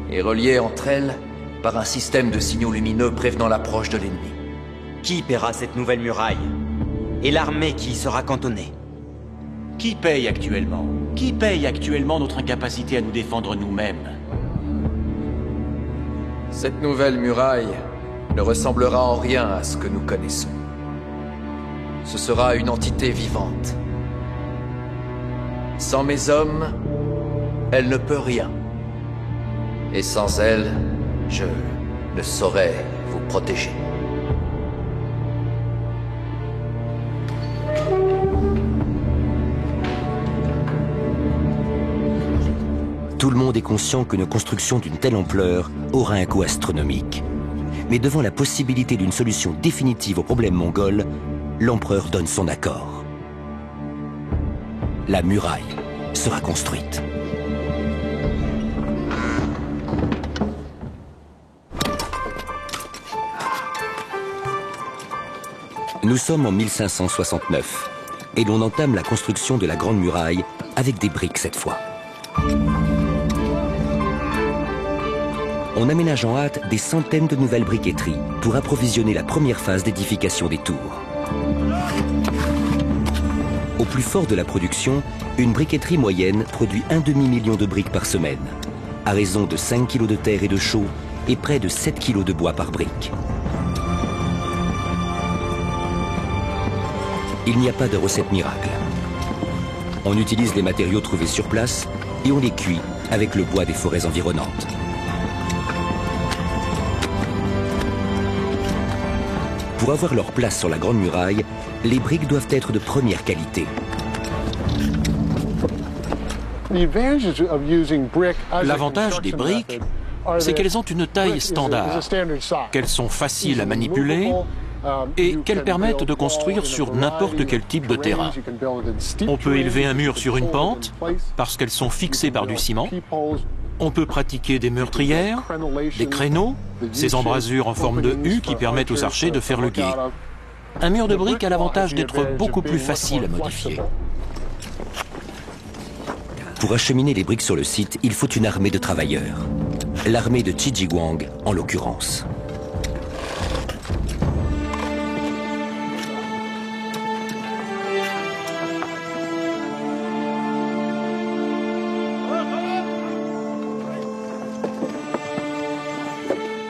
et reliées entre elles par un système de signaux lumineux prévenant l'approche de l'ennemi. Qui paiera cette nouvelle muraille? Et l'armée qui y sera cantonnée? Qui paye actuellement? Qui paye actuellement notre incapacité à nous défendre nous-mêmes? Cette nouvelle muraille ne ressemblera en rien à ce que nous connaissons. Ce sera une entité vivante. Sans mes hommes, elle ne peut rien. Et sans elle, je ne saurais vous protéger. Tout le monde est conscient qu'une construction d'une telle ampleur aura un coût astronomique. Mais devant la possibilité d'une solution définitive au problème mongol, l'empereur donne son accord. La muraille sera construite. Nous sommes en 1569 et l'on entame la construction de la Grande Muraille avec des briques cette fois. On aménage en hâte des centaines de nouvelles briqueteries pour approvisionner la première phase d'édification des tours. Au plus fort de la production, une briqueterie moyenne produit 1,5 million de briques par semaine, à raison de 5 kg de terre et de chaux et près de 7 kg de bois par brique. Il n'y a pas de recette miracle. On utilise les matériaux trouvés sur place et on les cuit avec le bois des forêts environnantes. Pour avoir leur place sur la Grande Muraille, les briques doivent être de première qualité. L'avantage des briques, c'est qu'elles ont une taille standard, qu'elles sont faciles à manipuler et qu'elles permettent de construire sur n'importe quel type de terrain. On peut élever un mur sur une pente parce qu'elles sont fixées par du ciment. On peut pratiquer des meurtrières, des créneaux, ces embrasures en forme de U qui permettent aux archers de faire le guet. Un mur de briques a l'avantage d'être beaucoup plus facile à modifier. Pour acheminer les briques sur le site, il faut une armée de travailleurs. L'armée de Qi Ji Huang, en l'occurrence.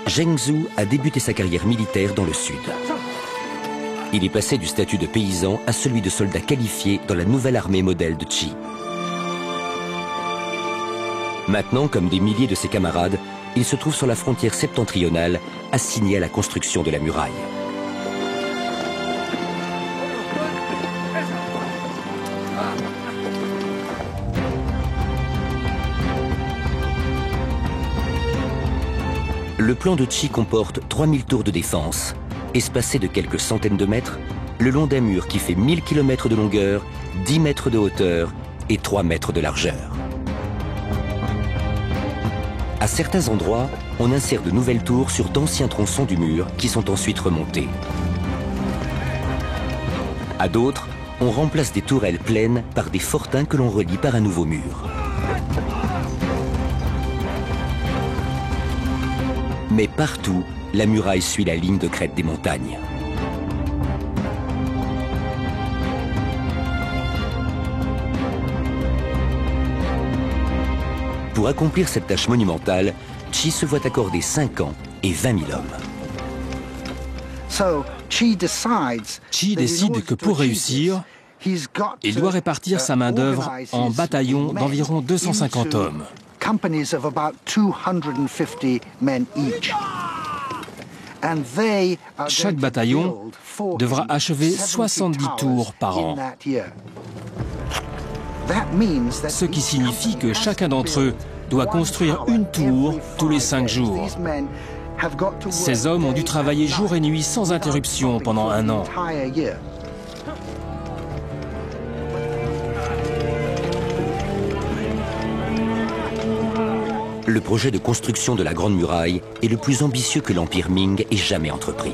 Zheng Zhou a débuté sa carrière militaire dans le sud. Il est passé du statut de paysan à celui de soldat qualifié dans la nouvelle armée modèle de Qi. Maintenant, comme des milliers de ses camarades, il se trouve sur la frontière septentrionale, assigné à la construction de la muraille. Le plan de Qi comporte 3000 tours de défense, espacées de quelques centaines de mètres, le long d'un mur qui fait 1000 km de longueur, 10 mètres de hauteur et 3 mètres de largeur. À certains endroits, on insère de nouvelles tours sur d'anciens tronçons du mur qui sont ensuite remontés. À d'autres, on remplace des tourelles pleines par des fortins que l'on relie par un nouveau mur. Mais partout, la muraille suit la ligne de crête des montagnes. Pour accomplir cette tâche monumentale, Qi se voit accorder 5 ans et 20 000 hommes. Qi décide que pour réussir, il doit répartir sa main-d'œuvre en bataillons d'environ 250 hommes. Chaque bataillon devra achever 70 tours par an. Ce qui signifie que chacun d'entre eux doit construire une tour tous les 5 jours. Ces hommes ont dû travailler jour et nuit sans interruption pendant 1 an. Le projet de construction de la Grande Muraille est le plus ambitieux que l'Empire Ming ait jamais entrepris.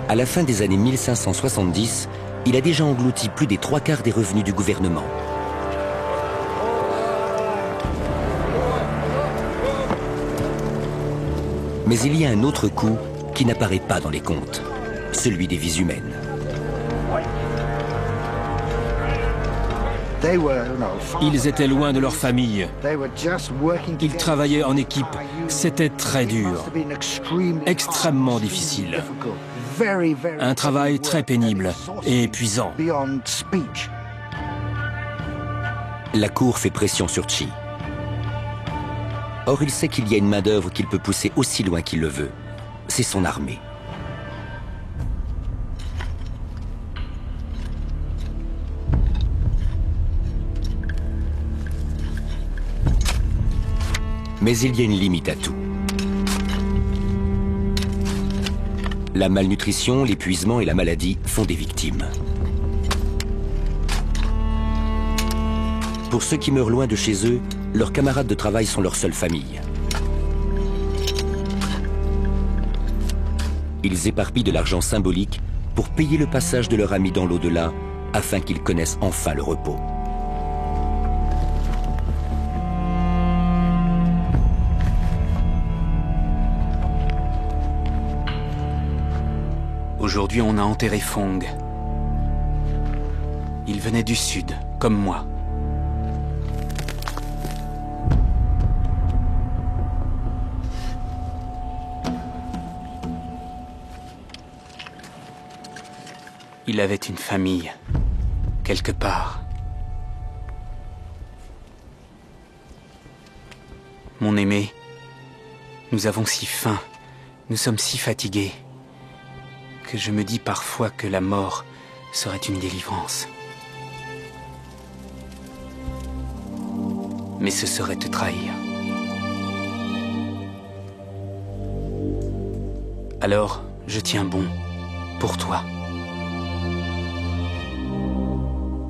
À la fin des années 1570, il a déjà englouti plus des 3/4 des revenus du gouvernement. Mais il y a un autre coût qui n'apparaît pas dans les comptes, celui des vies humaines. Ils étaient loin de leur famille. Ils travaillaient en équipe. C'était très dur, extrêmement difficile. Un travail très pénible et épuisant. La cour fait pression sur Qi. Or, il sait qu'il y a une main-d'œuvre qu'il peut pousser aussi loin qu'il le veut. C'est son armée. Mais il y a une limite à tout. La malnutrition, l'épuisement et la maladie font des victimes. Pour ceux qui meurent loin de chez eux, leurs camarades de travail sont leur seule famille. Ils éparpillent de l'argent symbolique pour payer le passage de leur ami dans l'au-delà afin qu'ils connaissent enfin le repos. Aujourd'hui, on a enterré Fong. Il venait du sud, comme moi. Il avait une famille, quelque part. Mon aimé, nous avons si faim, nous sommes si fatigués, que je me dis parfois que la mort serait une délivrance. Mais ce serait te trahir. Alors, je tiens bon, pour toi.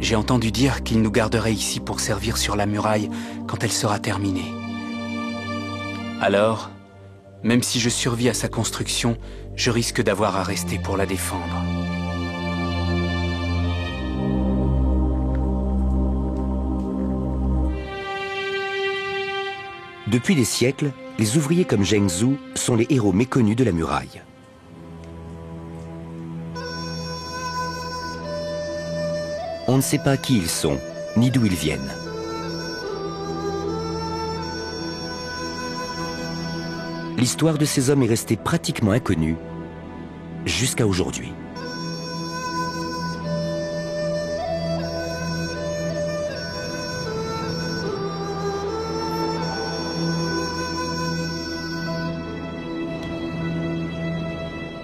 J'ai entendu dire qu'il nous garderait ici pour servir sur la muraille quand elle sera terminée. Alors, même si je survis à sa construction, je risque d'avoir à rester pour la défendre. Depuis des siècles, les ouvriers comme Zheng Zhou sont les héros méconnus de la muraille. On ne sait pas qui ils sont, ni d'où ils viennent. l'histoire de ces hommes est restée pratiquement inconnue jusqu'à aujourd'hui.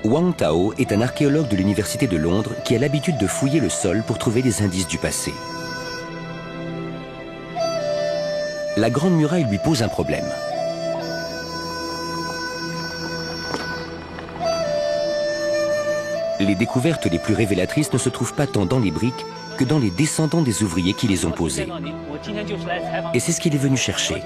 Wang Tao est un archéologue de l'Université de Londres qui a l'habitude de fouiller le sol pour trouver des indices du passé. La Grande Muraille lui pose un problème. Les découvertes les plus révélatrices ne se trouvent pas tant dans les briques que dans les descendants des ouvriers qui les ont posées. Et c'est ce qu'il est venu chercher.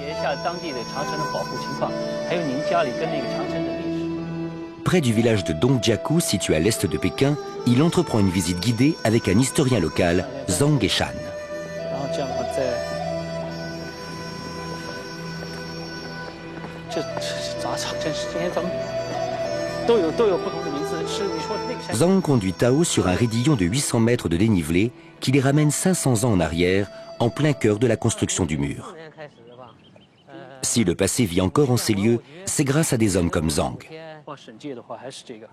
Près du village de Dongjiakou, situé à l'est de Pékin, il entreprend une visite guidée avec un historien local, Zhang Geshan. Zhang conduit Tao sur un raidillon de 800 mètres de dénivelé qui les ramène 500 ans en arrière, en plein cœur de la construction du mur. Si le passé vit encore en ces lieux, c'est grâce à des hommes comme Zhang.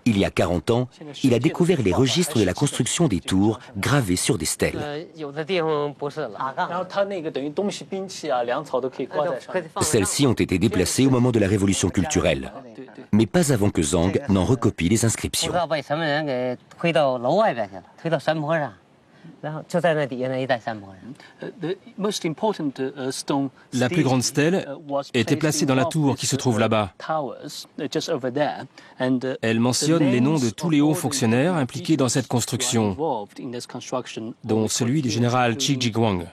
Il y a 40 ans, il a découvert les registres de la construction des tours gravés sur des stèles. Celles-ci ont été déplacées au moment de la révolution culturelle, mais pas avant que Zhang n'en recopie les inscriptions. La plus grande stèle était placée dans la tour qui se trouve là-bas. Elle mentionne les noms de tous les hauts fonctionnaires impliqués dans cette construction, dont celui du général Qi Jiguang.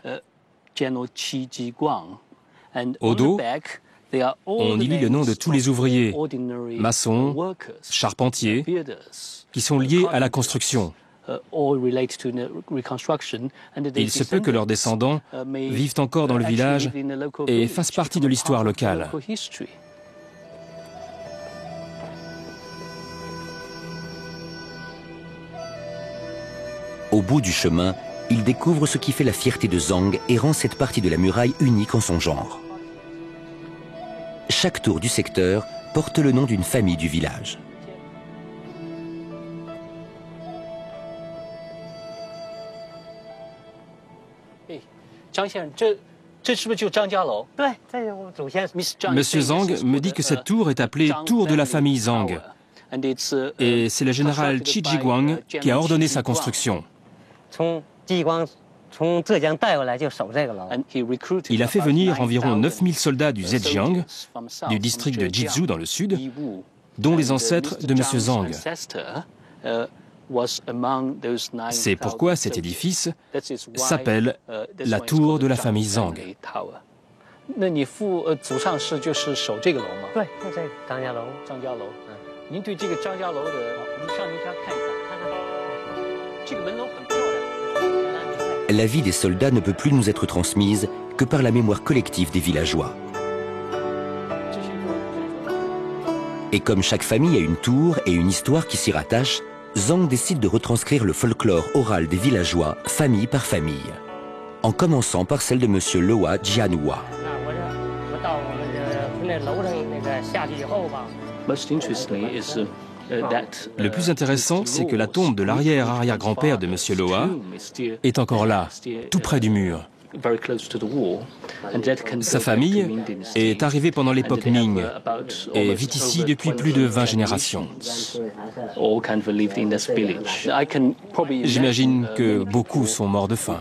Au dos, on y lit le nom de tous les ouvriers, maçons, charpentiers, qui sont liés à la construction. Il se peut que leurs descendants vivent encore dans le village et fassent partie de l'histoire locale. Au bout du chemin, il découvre ce qui fait la fierté de Zhang et rend cette partie de la muraille unique en son genre. Chaque tour du secteur porte le nom d'une famille du village. Monsieur Zhang me dit que cette tour est appelée Tour de la famille Zhang. Et c'est le général Qi Jiguang qui a ordonné sa construction. Il a fait venir environ 9000 soldats du Zhejiang, du district de Jizhou dans le sud, dont les ancêtres de Monsieur Zhang. C'est pourquoi cet édifice s'appelle la tour de la famille Zhang. La vie des soldats ne peut plus nous être transmise que par la mémoire collective des villageois. Et comme chaque famille a une tour et une histoire qui s'y rattachent, Zhang décide de retranscrire le folklore oral des villageois, famille par famille, en commençant par celle de Monsieur Loa Jianhua. Le plus intéressant, c'est que la tombe de l'arrière-arrière-grand-père de Monsieur Loa est encore là, tout près du mur. Sa famille est arrivée pendant l'époque Ming et vit ici depuis plus de 20 générations. J'imagine que beaucoup sont morts de faim.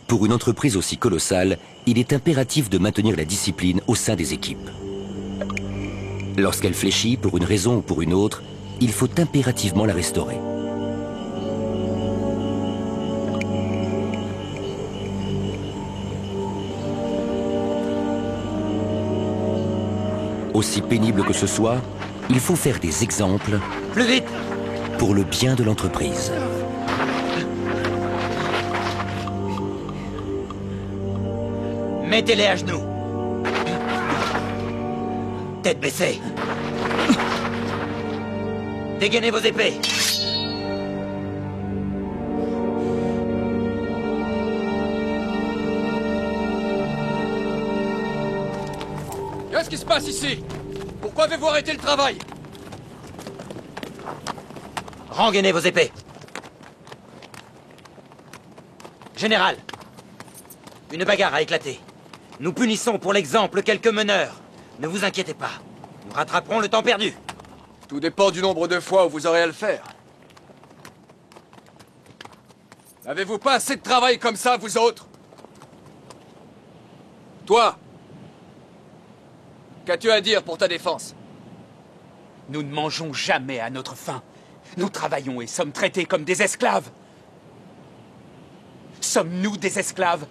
Pour une entreprise aussi colossale, il est impératif de maintenir la discipline au sein des équipes. Lorsqu'elle fléchit pour une raison ou pour une autre, il faut impérativement la restaurer. Aussi pénible que ce soit, il faut faire des exemples Plus vite pour le bien de l'entreprise. Mettez-les à genoux. Tête baissée. Dégainez vos épées. Qu'est-ce qui se passe ici? Pourquoi avez-vous arrêté le travail? Rengainez vos épées. Général, une bagarre a éclaté. Nous punissons pour l'exemple quelques meneurs. Ne vous inquiétez pas. Nous rattraperons le temps perdu. Tout dépend du nombre de fois où vous aurez à le faire. N'avez-vous pas assez de travail comme ça, vous autres? Toi, qu'as-tu à dire pour ta défense? Nous ne mangeons jamais à notre faim. Nous travaillons et sommes traités comme des esclaves. Sommes-nous des esclaves?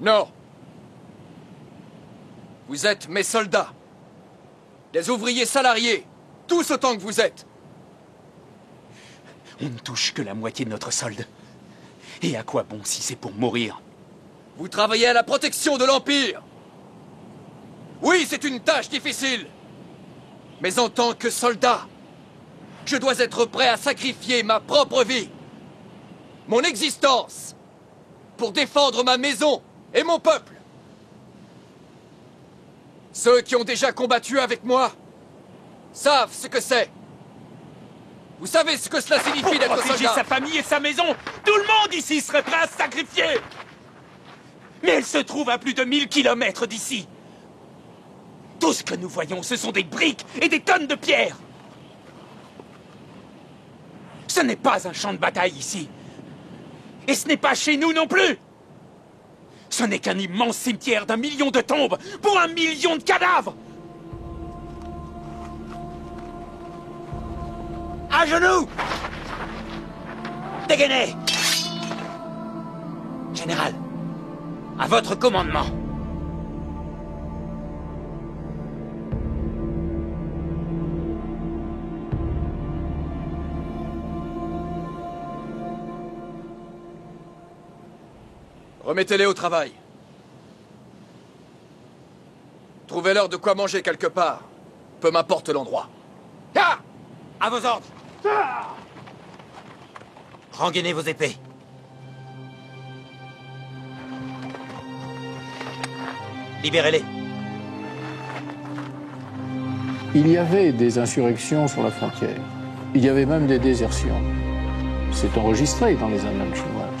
Non. Vous êtes mes soldats. Des ouvriers salariés. Tous autant que vous êtes. On ne touche que la moitié de notre solde. Et à quoi bon si c'est pour mourir? Vous travaillez à la protection de l'Empire. Oui, c'est une tâche difficile. Mais en tant que soldat, je dois être prêt à sacrifier ma propre vie, mon existence, pour défendre ma maison et mon peuple. Ceux qui ont déjà combattu avec moi savent ce que c'est. Vous savez ce que cela signifie d'être protéger soldat. sa famille et sa maison, tout le monde ici serait prêt à se sacrifier. Mais elle se trouve à plus de 1000 kilomètres d'ici. Tout ce que nous voyons, ce sont des briques et des tonnes de pierres. Ce n'est pas un champ de bataille ici. Et ce n'est pas chez nous non plus. Ce n'est qu'un immense cimetière d'1 million de tombes pour 1 million de cadavres. À genoux! Dégainez! Général, à votre commandement. Remettez-les au travail. Trouvez-leur de quoi manger quelque part. Peu m'importe l'endroit. Ah! À vos ordres. Rengainez vos épées. Libérez-les. Il y avait des insurrections sur la frontière. Il y avait même des désertions. C'est enregistré dans les annales chinoises.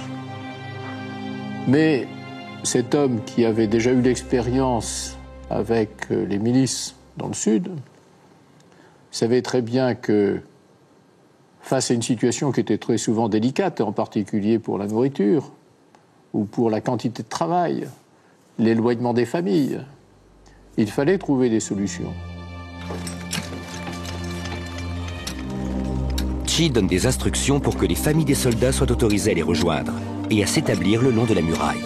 Mais cet homme qui avait déjà eu l'expérience avec les milices dans le sud savait très bien que face à une situation qui était très souvent délicate, en particulier pour la nourriture ou pour la quantité de travail, l'éloignement des familles, il fallait trouver des solutions. Qi donne des instructions pour que les familles des soldats soient autorisées à les rejoindre et à s'établir le long de la muraille.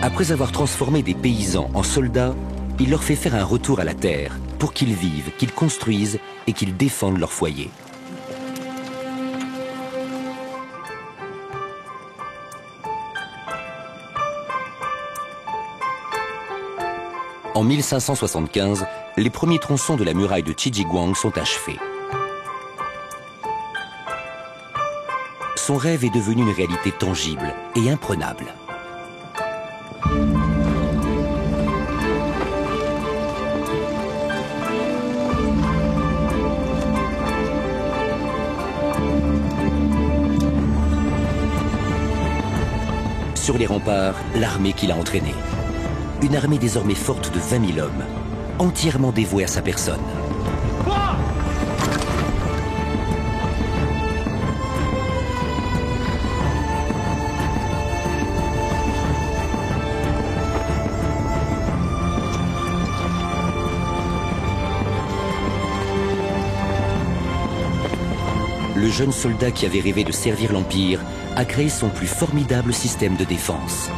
Après avoir transformé des paysans en soldats, il leur fait faire un retour à la terre pour qu'ils vivent, qu'ils construisent et qu'ils défendent leur foyer. En 1575, les premiers tronçons de la muraille de Qizhiguang sont achevés. Son rêve est devenu une réalité tangible et imprenable. Sur les remparts, l'armée qu'il a entraînée. Une armée désormais forte de 20 000 hommes, entièrement dévouée à sa personne. Le jeune soldat qui avait rêvé de servir l'Empire a créé son plus formidable système de défense.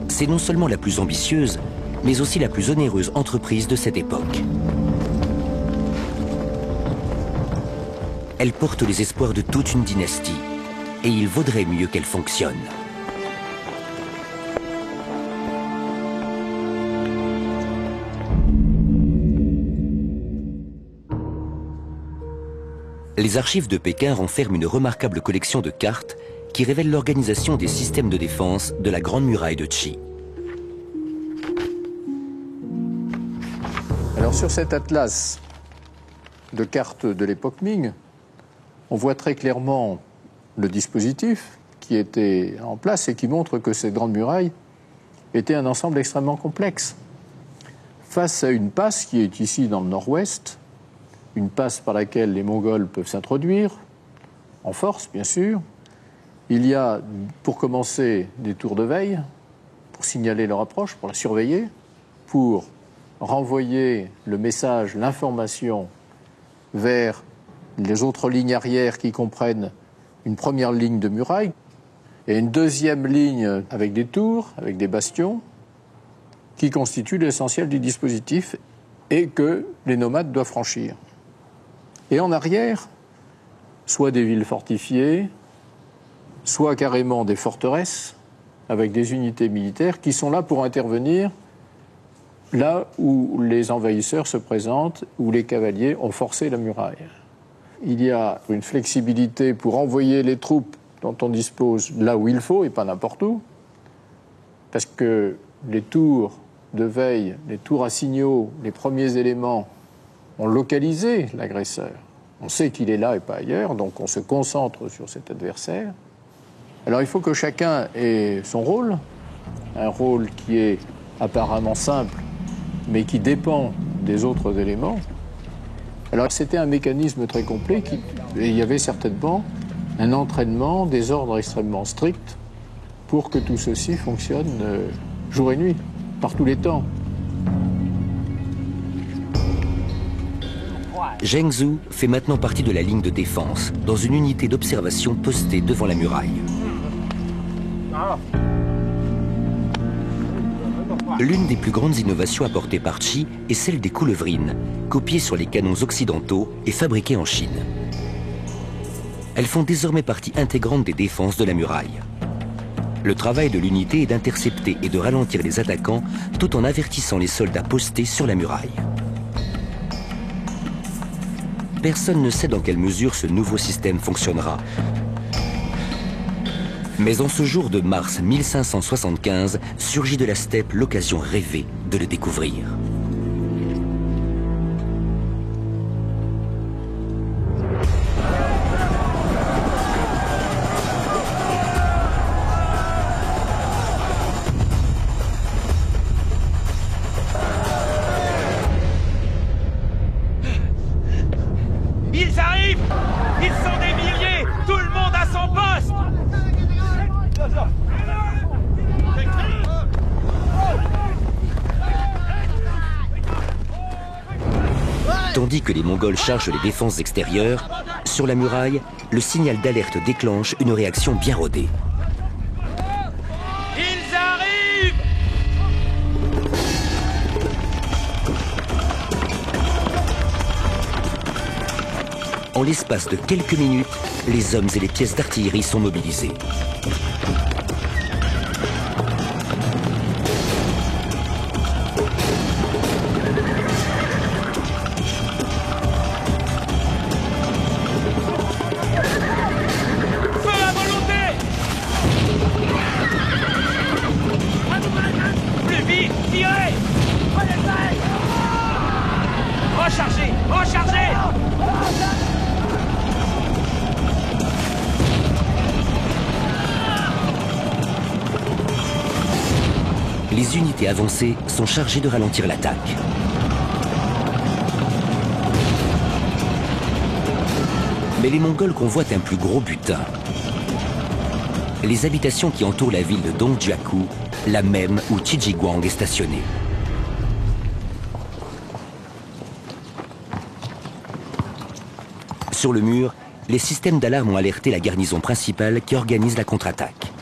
C'est non seulement la plus ambitieuse, mais aussi la plus onéreuse entreprise de cette époque. Elle porte les espoirs de toute une dynastie, et il vaudrait mieux qu'elle fonctionne. Les archives de Pékin renferment une remarquable collection de cartes qui révèlent l'organisation des systèmes de défense de la Grande Muraille de Qi. Alors sur cet atlas de cartes de l'époque Ming, on voit très clairement le dispositif qui était en place et qui montre que cette Grande Muraille était un ensemble extrêmement complexe. Face à une passe qui est ici dans le nord-ouest, une passe par laquelle les Mongols peuvent s'introduire, en force bien sûr, il y a pour commencer des tours de veille, pour signaler leur approche, pour la surveiller, pour renvoyer le message, l'information vers les autres lignes arrières qui comprennent une première ligne de muraille et une deuxième ligne avec des tours, avec des bastions, qui constituent l'essentiel du dispositif et que les nomades doivent franchir. Et en arrière, soit des villes fortifiées, soit carrément des forteresses avec des unités militaires qui sont là pour intervenir là où les envahisseurs se présentent, où les cavaliers ont forcé la muraille. Il y a une flexibilité pour envoyer les troupes dont on dispose là où il faut et pas n'importe où, parce que les tours de veille, les tours à signaux, les premiers éléments ont localisé l'agresseur. On sait qu'il est là et pas ailleurs, donc on se concentre sur cet adversaire. Alors il faut que chacun ait son rôle, un rôle qui est apparemment simple, mais qui dépend des autres éléments. Alors c'était un mécanisme très complet, et il y avait certainement un entraînement, des ordres extrêmement stricts pour que tout ceci fonctionne jour et nuit, par tous les temps. Zheng Zhu fait maintenant partie de la ligne de défense, dans une unité d'observation postée devant la muraille. L'une des plus grandes innovations apportées par Qi est celle des coulevrines, copiées sur les canons occidentaux et fabriquées en Chine. Elles font désormais partie intégrante des défenses de la muraille. Le travail de l'unité est d'intercepter et de ralentir les attaquants tout en avertissant les soldats postés sur la muraille. Personne ne sait dans quelle mesure ce nouveau système fonctionnera. Mais en ce jour de mars 1575, surgit de la steppe l'occasion rêvée de le découvrir. Ils arrivent! Ils sont des milliers! Tout le monde à son poste! Tandis que les Mongols chargent les défenses extérieures, sur la muraille, le signal d'alerte déclenche une réaction bien rodée. Ils arrivent! En l'espace de quelques minutes, les hommes et les pièces d'artillerie sont mobilisés. Rechargez! Rechargez! Les unités avancées sont chargées de ralentir l'attaque. Mais les Mongols convoitent un plus gros butin. Les habitations qui entourent la ville de Dongjiakou, la même où Qijiguang est stationné. Sur le mur, les systèmes d'alarme ont alerté la garnison principale qui organise la contre-attaque.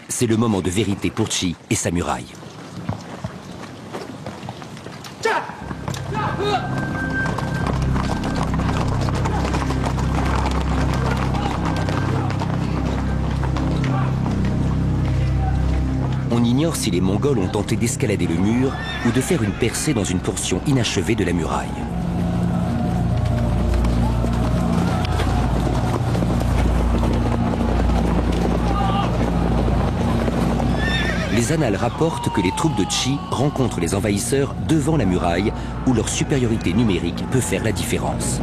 C'est le moment de vérité pour Qi et sa muraille. On ignore si les Mongols ont tenté d'escalader le mur ou de faire une percée dans une portion inachevée de la muraille. les annales rapportent que les troupes de Qi rencontrent les envahisseurs devant la muraille, où leur supériorité numérique peut faire la différence.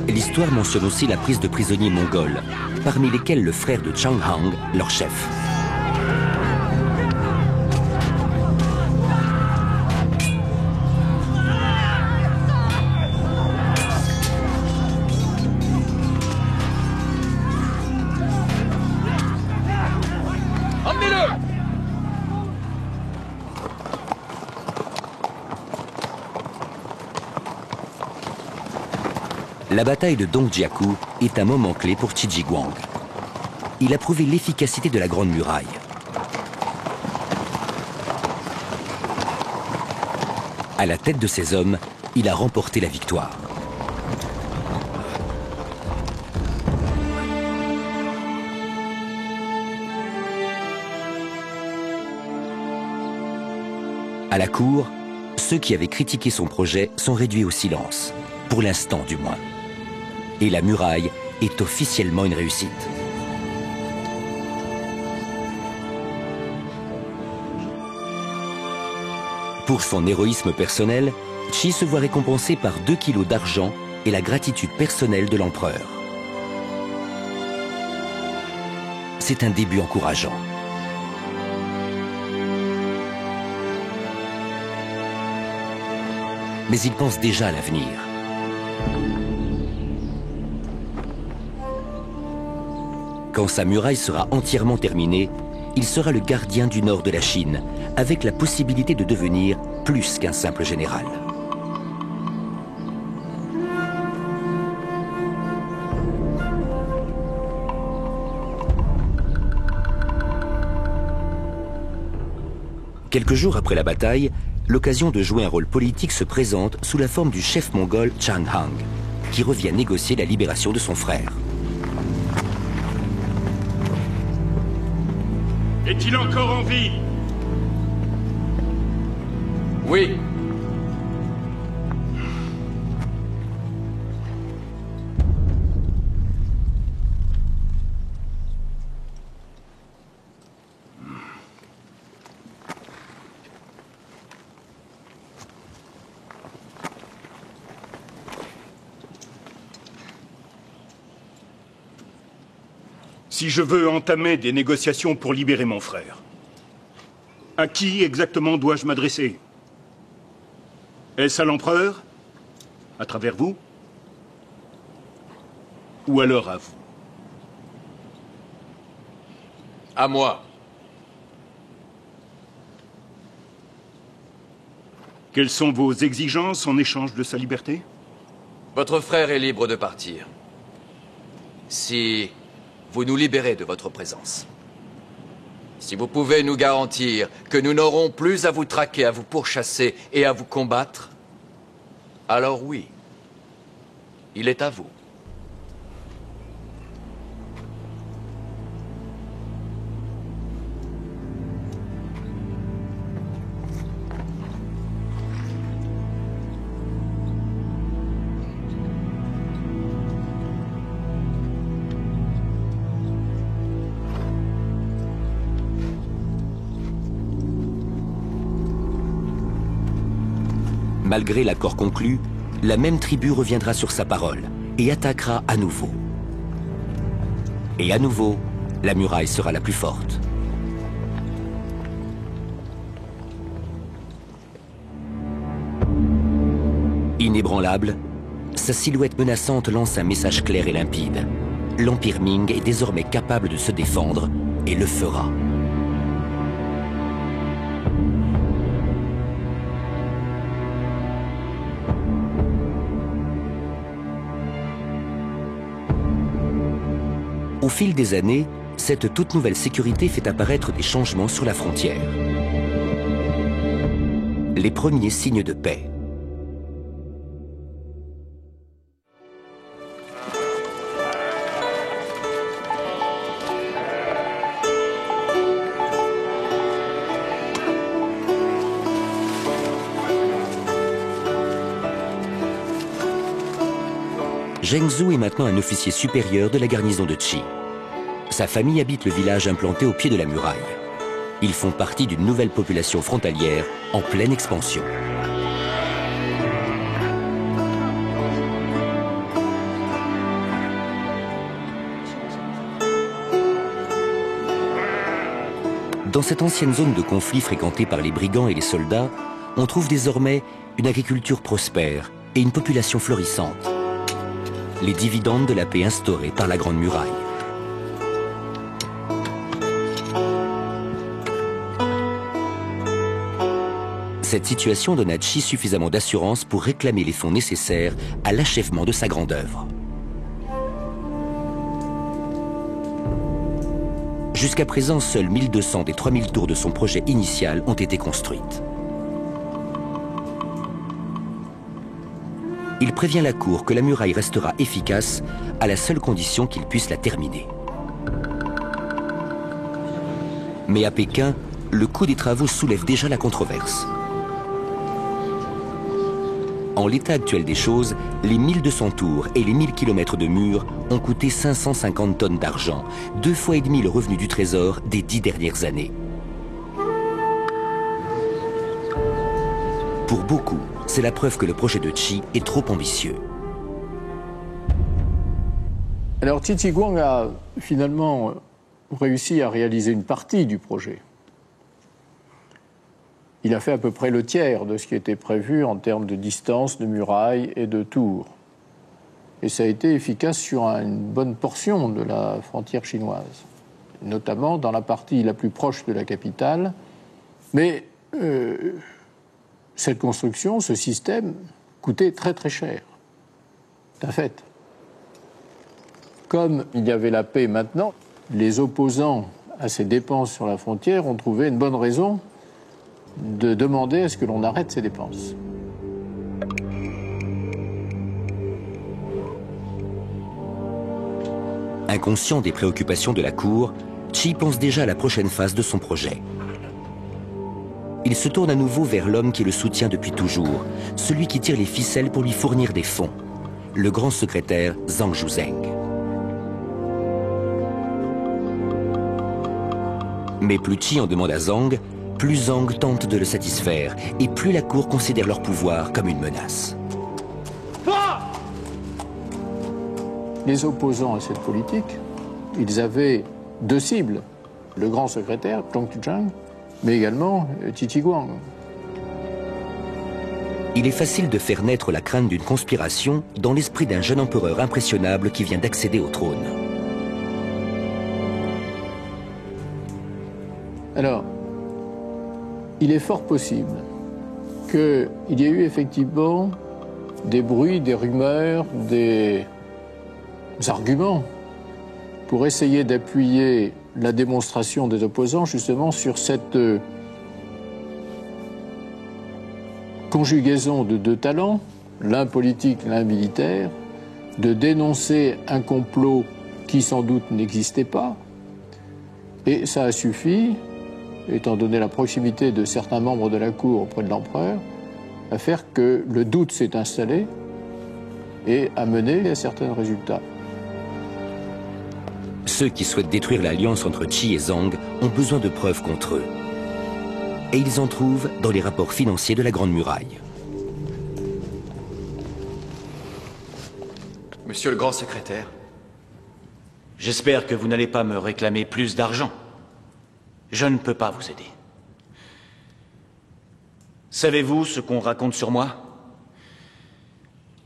L'histoire mentionne aussi la prise de prisonniers mongols, parmi lesquels le frère de Chang Hang, leur chef. Emmenez-le! La bataille de Dongjiakou est un moment clé pour Qi Jiguang. Il a prouvé l'efficacité de la Grande Muraille. À la tête de ses hommes, il a remporté la victoire. À la cour, ceux qui avaient critiqué son projet sont réduits au silence, pour l'instant du moins. Et la muraille est officiellement une réussite. Pour son héroïsme personnel, Qi se voit récompensé par 2 kilos d'argent et la gratitude personnelle de l'empereur. C'est un début encourageant. Mais il pense déjà à l'avenir. Quand sa muraille sera entièrement terminée, il sera le gardien du nord de la Chine, avec la possibilité de devenir plus qu'un simple général. Quelques jours après la bataille, l'occasion de jouer un rôle politique se présente sous la forme du chef mongol Chang Hang, qui revient négocier la libération de son frère. Est-il encore en vie? Oui. Si je veux entamer des négociations pour libérer mon frère, à qui exactement dois-je m'adresser? Est-ce à l'empereur? À travers vous? Ou alors à vous? À moi. Quelles sont vos exigences en échange de sa liberté? Votre frère est libre de partir. Si vous nous libérez de votre présence. Si vous pouvez nous garantir que nous n'aurons plus à vous traquer, à vous pourchasser et à vous combattre, alors oui, il est à vous. Malgré l'accord conclu, la même tribu reviendra sur sa parole et attaquera à nouveau. Et à nouveau, la muraille sera la plus forte. Inébranlable, sa silhouette menaçante lance un message clair et limpide. L'Empire Ming est désormais capable de se défendre et le fera. Au fil des années, cette toute nouvelle sécurité fait apparaître des changements sur la frontière. Les premiers signes de paix. Zheng Zhu est maintenant un officier supérieur de la garnison de Qi. Sa famille habite le village implanté au pied de la muraille. Ils font partie d'une nouvelle population frontalière en pleine expansion. Dans cette ancienne zone de conflit fréquentée par les brigands et les soldats, on trouve désormais une agriculture prospère et une population florissante. Les dividendes de la paix instaurée par la Grande Muraille. Cette situation donne à Qi suffisamment d'assurance pour réclamer les fonds nécessaires à l'achèvement de sa grande œuvre. Jusqu'à présent, seuls 1200 des 3000 tours de son projet initial ont été construites. Il prévient la cour que la muraille restera efficace à la seule condition qu'il puisse la terminer. Mais à Pékin, le coût des travaux soulève déjà la controverse. En l'état actuel des choses, les 1200 tours et les 1000 km de murs ont coûté 550 tonnes d'argent, 2,5 fois le revenu du trésor des 10 dernières années. Pour beaucoup, c'est la preuve que le projet de Qi est trop ambitieux. Alors Qi Zhiguang a finalement réussi à réaliser une partie du projet. Il a fait à peu près le tiers de ce qui était prévu en termes de distance, de murailles et de tours. Et ça a été efficace sur une bonne portion de la frontière chinoise, notamment dans la partie la plus proche de la capitale. Mais cette construction, ce système, coûtait très très cher. C'est un fait. Comme il y avait la paix maintenant, les opposants à ces dépenses sur la frontière ont trouvé une bonne raison de demander à ce que l'on arrête ces dépenses. Inconscient des préoccupations de la cour, Qi pense déjà à la prochaine phase de son projet. Il se tourne à nouveau vers l'homme qui le soutient depuis toujours, celui qui tire les ficelles pour lui fournir des fonds, le grand secrétaire Zhang Zhuzheng. Mais plus Qi en demande à Zhang, plus Zhang tente de le satisfaire, et plus la cour considère leur pouvoir comme une menace. Les opposants à cette politique, ils avaient deux cibles, le grand secrétaire, Zhang Zhuzheng, mais également Qi Zhiguang. Il est facile de faire naître la crainte d'une conspiration dans l'esprit d'un jeune empereur impressionnable qui vient d'accéder au trône. Alors, il est fort possible qu'il y ait eu effectivement des bruits, des rumeurs, des arguments pour essayer d'appuyer la démonstration des opposants justement sur cette conjugaison de deux talents, l'un politique, l'un militaire, de dénoncer un complot qui sans doute n'existait pas. Et ça a suffi, étant donné la proximité de certains membres de la cour auprès de l'empereur, à faire que le doute s'est installé et a mené à certains résultats. Ceux qui souhaitent détruire l'alliance entre Qi et Zhang ont besoin de preuves contre eux. Et ils en trouvent dans les rapports financiers de la Grande Muraille. Monsieur le grand secrétaire. J'espère que vous n'allez pas me réclamer plus d'argent. Je ne peux pas vous aider. Savez-vous ce qu'on raconte sur moi?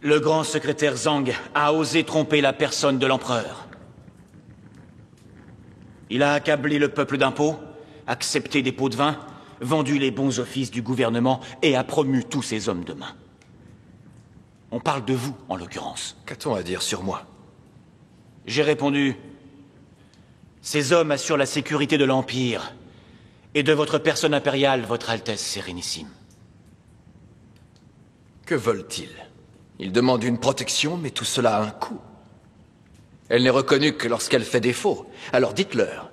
Le grand secrétaire Zhang a osé tromper la personne de l'empereur. Il a accablé le peuple d'impôts, accepté des pots de vin, vendu les bons offices du gouvernement et a promu tous ses hommes de main. On parle de vous, en l'occurrence. Qu'a-t-on à dire sur moi? J'ai répondu Ces hommes assurent la sécurité de l'Empire et de votre personne impériale, votre Altesse Sérénissime. Que veulent-ils? Ils demandent une protection, mais tout cela a un coût. Elle n'est reconnue que lorsqu'elle fait défaut. Alors dites-leur.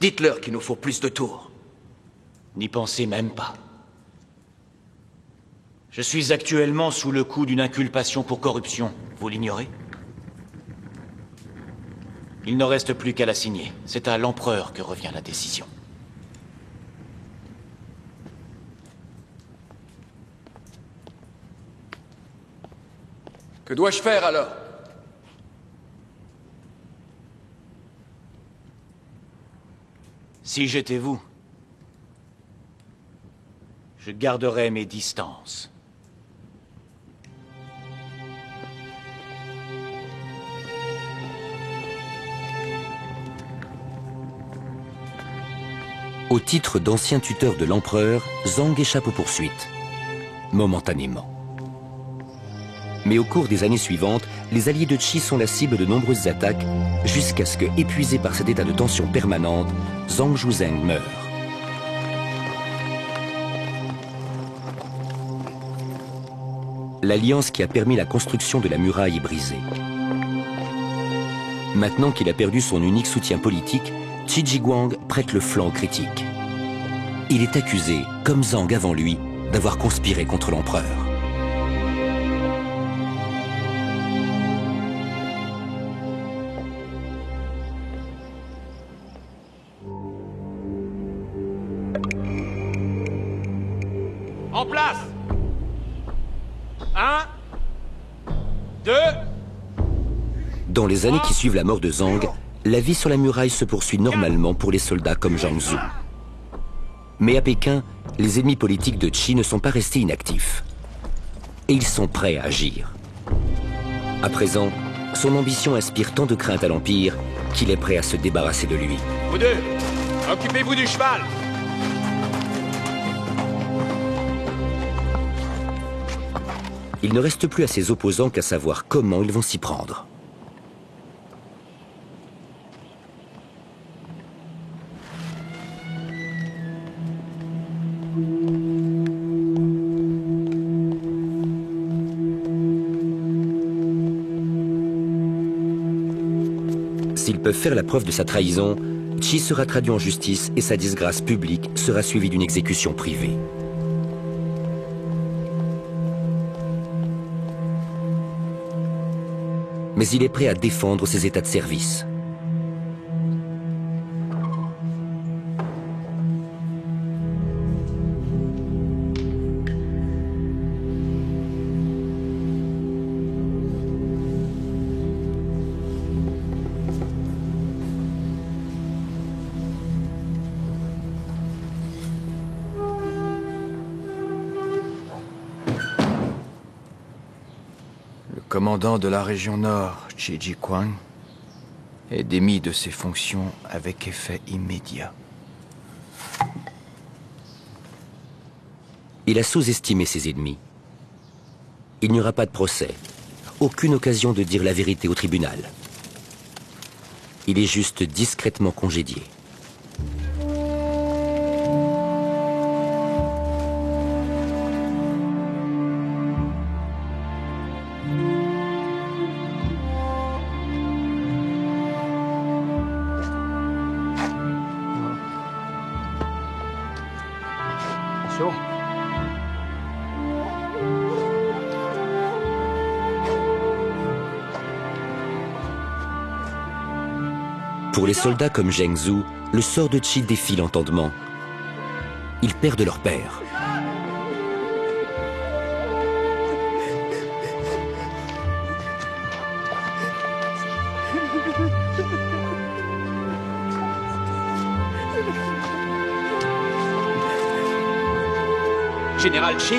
Dites-leur qu'il nous faut plus de tours. N'y pensez même pas. Je suis actuellement sous le coup d'une inculpation pour corruption. Vous l'ignorez? Il ne reste plus qu'à la signer. C'est à l'empereur que revient la décision. Que dois-je faire alors? Si j'étais vous, je garderais mes distances. Au titre d'ancien tuteur de l'empereur, Zhang échappe aux poursuites, momentanément. Mais au cours des années suivantes, les alliés de Qi sont la cible de nombreuses attaques, jusqu'à ce que, épuisé par cet état de tension permanente, Zhang Juzheng meurt. L'alliance qui a permis la construction de la muraille est brisée. Maintenant qu'il a perdu son unique soutien politique, Qi Jiguang prête le flanc aux critiques. Il est accusé, comme Zhang avant lui, d'avoir conspiré contre l'empereur. En place! 1, 2... Dans les années qui suivent la mort de Zhang, la vie sur la muraille se poursuit normalement pour les soldats comme Zhang Zu. Mais à Pékin, les ennemis politiques de Qi ne sont pas restés inactifs. Et ils sont prêts à agir. À présent, son ambition inspire tant de crainte à l'Empire qu'il est prêt à se débarrasser de lui. Vous deux, occupez-vous du cheval! Il ne reste plus à ses opposants qu'à savoir comment ils vont s'y prendre. S'ils peuvent faire la preuve de sa trahison, Qi sera traduit en justice et sa disgrâce publique sera suivie d'une exécution privée. Mais il est prêt à défendre ses états de service. Le commandant de la région Nord, Qi Jiguang, est démis de ses fonctions avec effet immédiat. Il a sous-estimé ses ennemis. Il n'y aura pas de procès, aucune occasion de dire la vérité au tribunal. Il est juste discrètement congédié. Pour les soldats comme Zheng Zu, le sort de Qi défie l'entendement. Ils perdent leur père. Général Qi?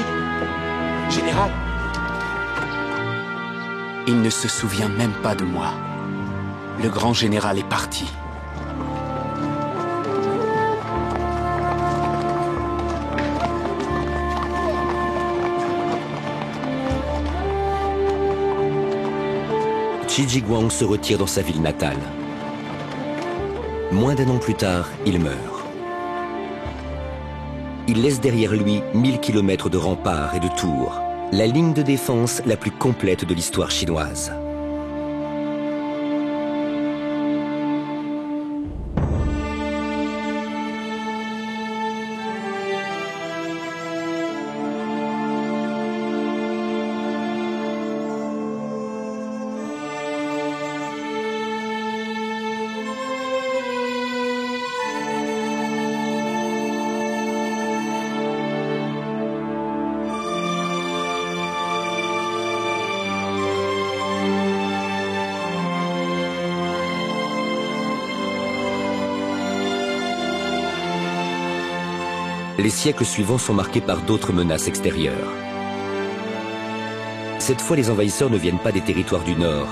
Général? Il ne se souvient même pas de moi. Le grand général est parti. Qi Jiguang se retire dans sa ville natale. Moins d'1 an plus tard, il meurt. Il laisse derrière lui 1000 km de remparts et de tours, la ligne de défense la plus complète de l'histoire chinoise. Les siècles suivants sont marqués par d'autres menaces extérieures. Cette fois, les envahisseurs ne viennent pas des territoires du Nord,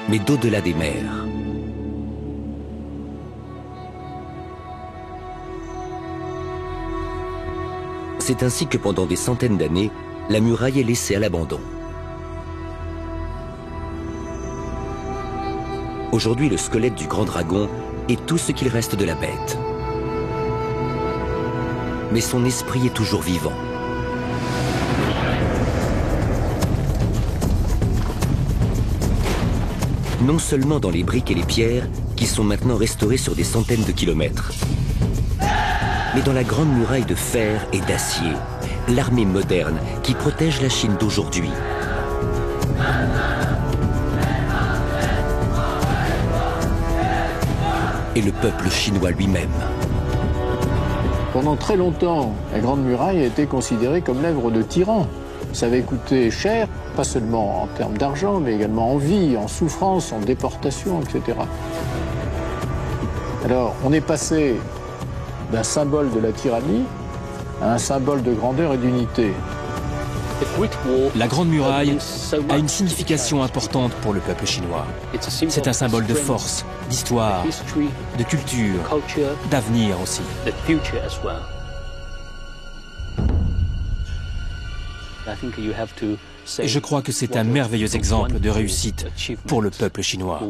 mais d'au-delà des mers. C'est ainsi que pendant des centaines d'années, la muraille est laissée à l'abandon. Aujourd'hui, le squelette du grand dragon est tout ce qu'il reste de la bête. Mais son esprit est toujours vivant. Non seulement dans les briques et les pierres, qui sont maintenant restaurées sur des centaines de kilomètres, mais dans la grande muraille de fer et d'acier, l'armée moderne qui protège la Chine d'aujourd'hui. Et le peuple chinois lui-même. Pendant très longtemps, la Grande Muraille a été considérée comme l'œuvre de tyrans. Ça avait coûté cher, pas seulement en termes d'argent, mais également en vie, en souffrance, en déportation, etc. Alors, on est passé d'un symbole de la tyrannie à un symbole de grandeur et d'unité. La Grande Muraille a une signification importante pour le peuple chinois. C'est un symbole de force, d'histoire, de culture, d'avenir aussi. Et je crois que c'est un merveilleux exemple de réussite pour le peuple chinois.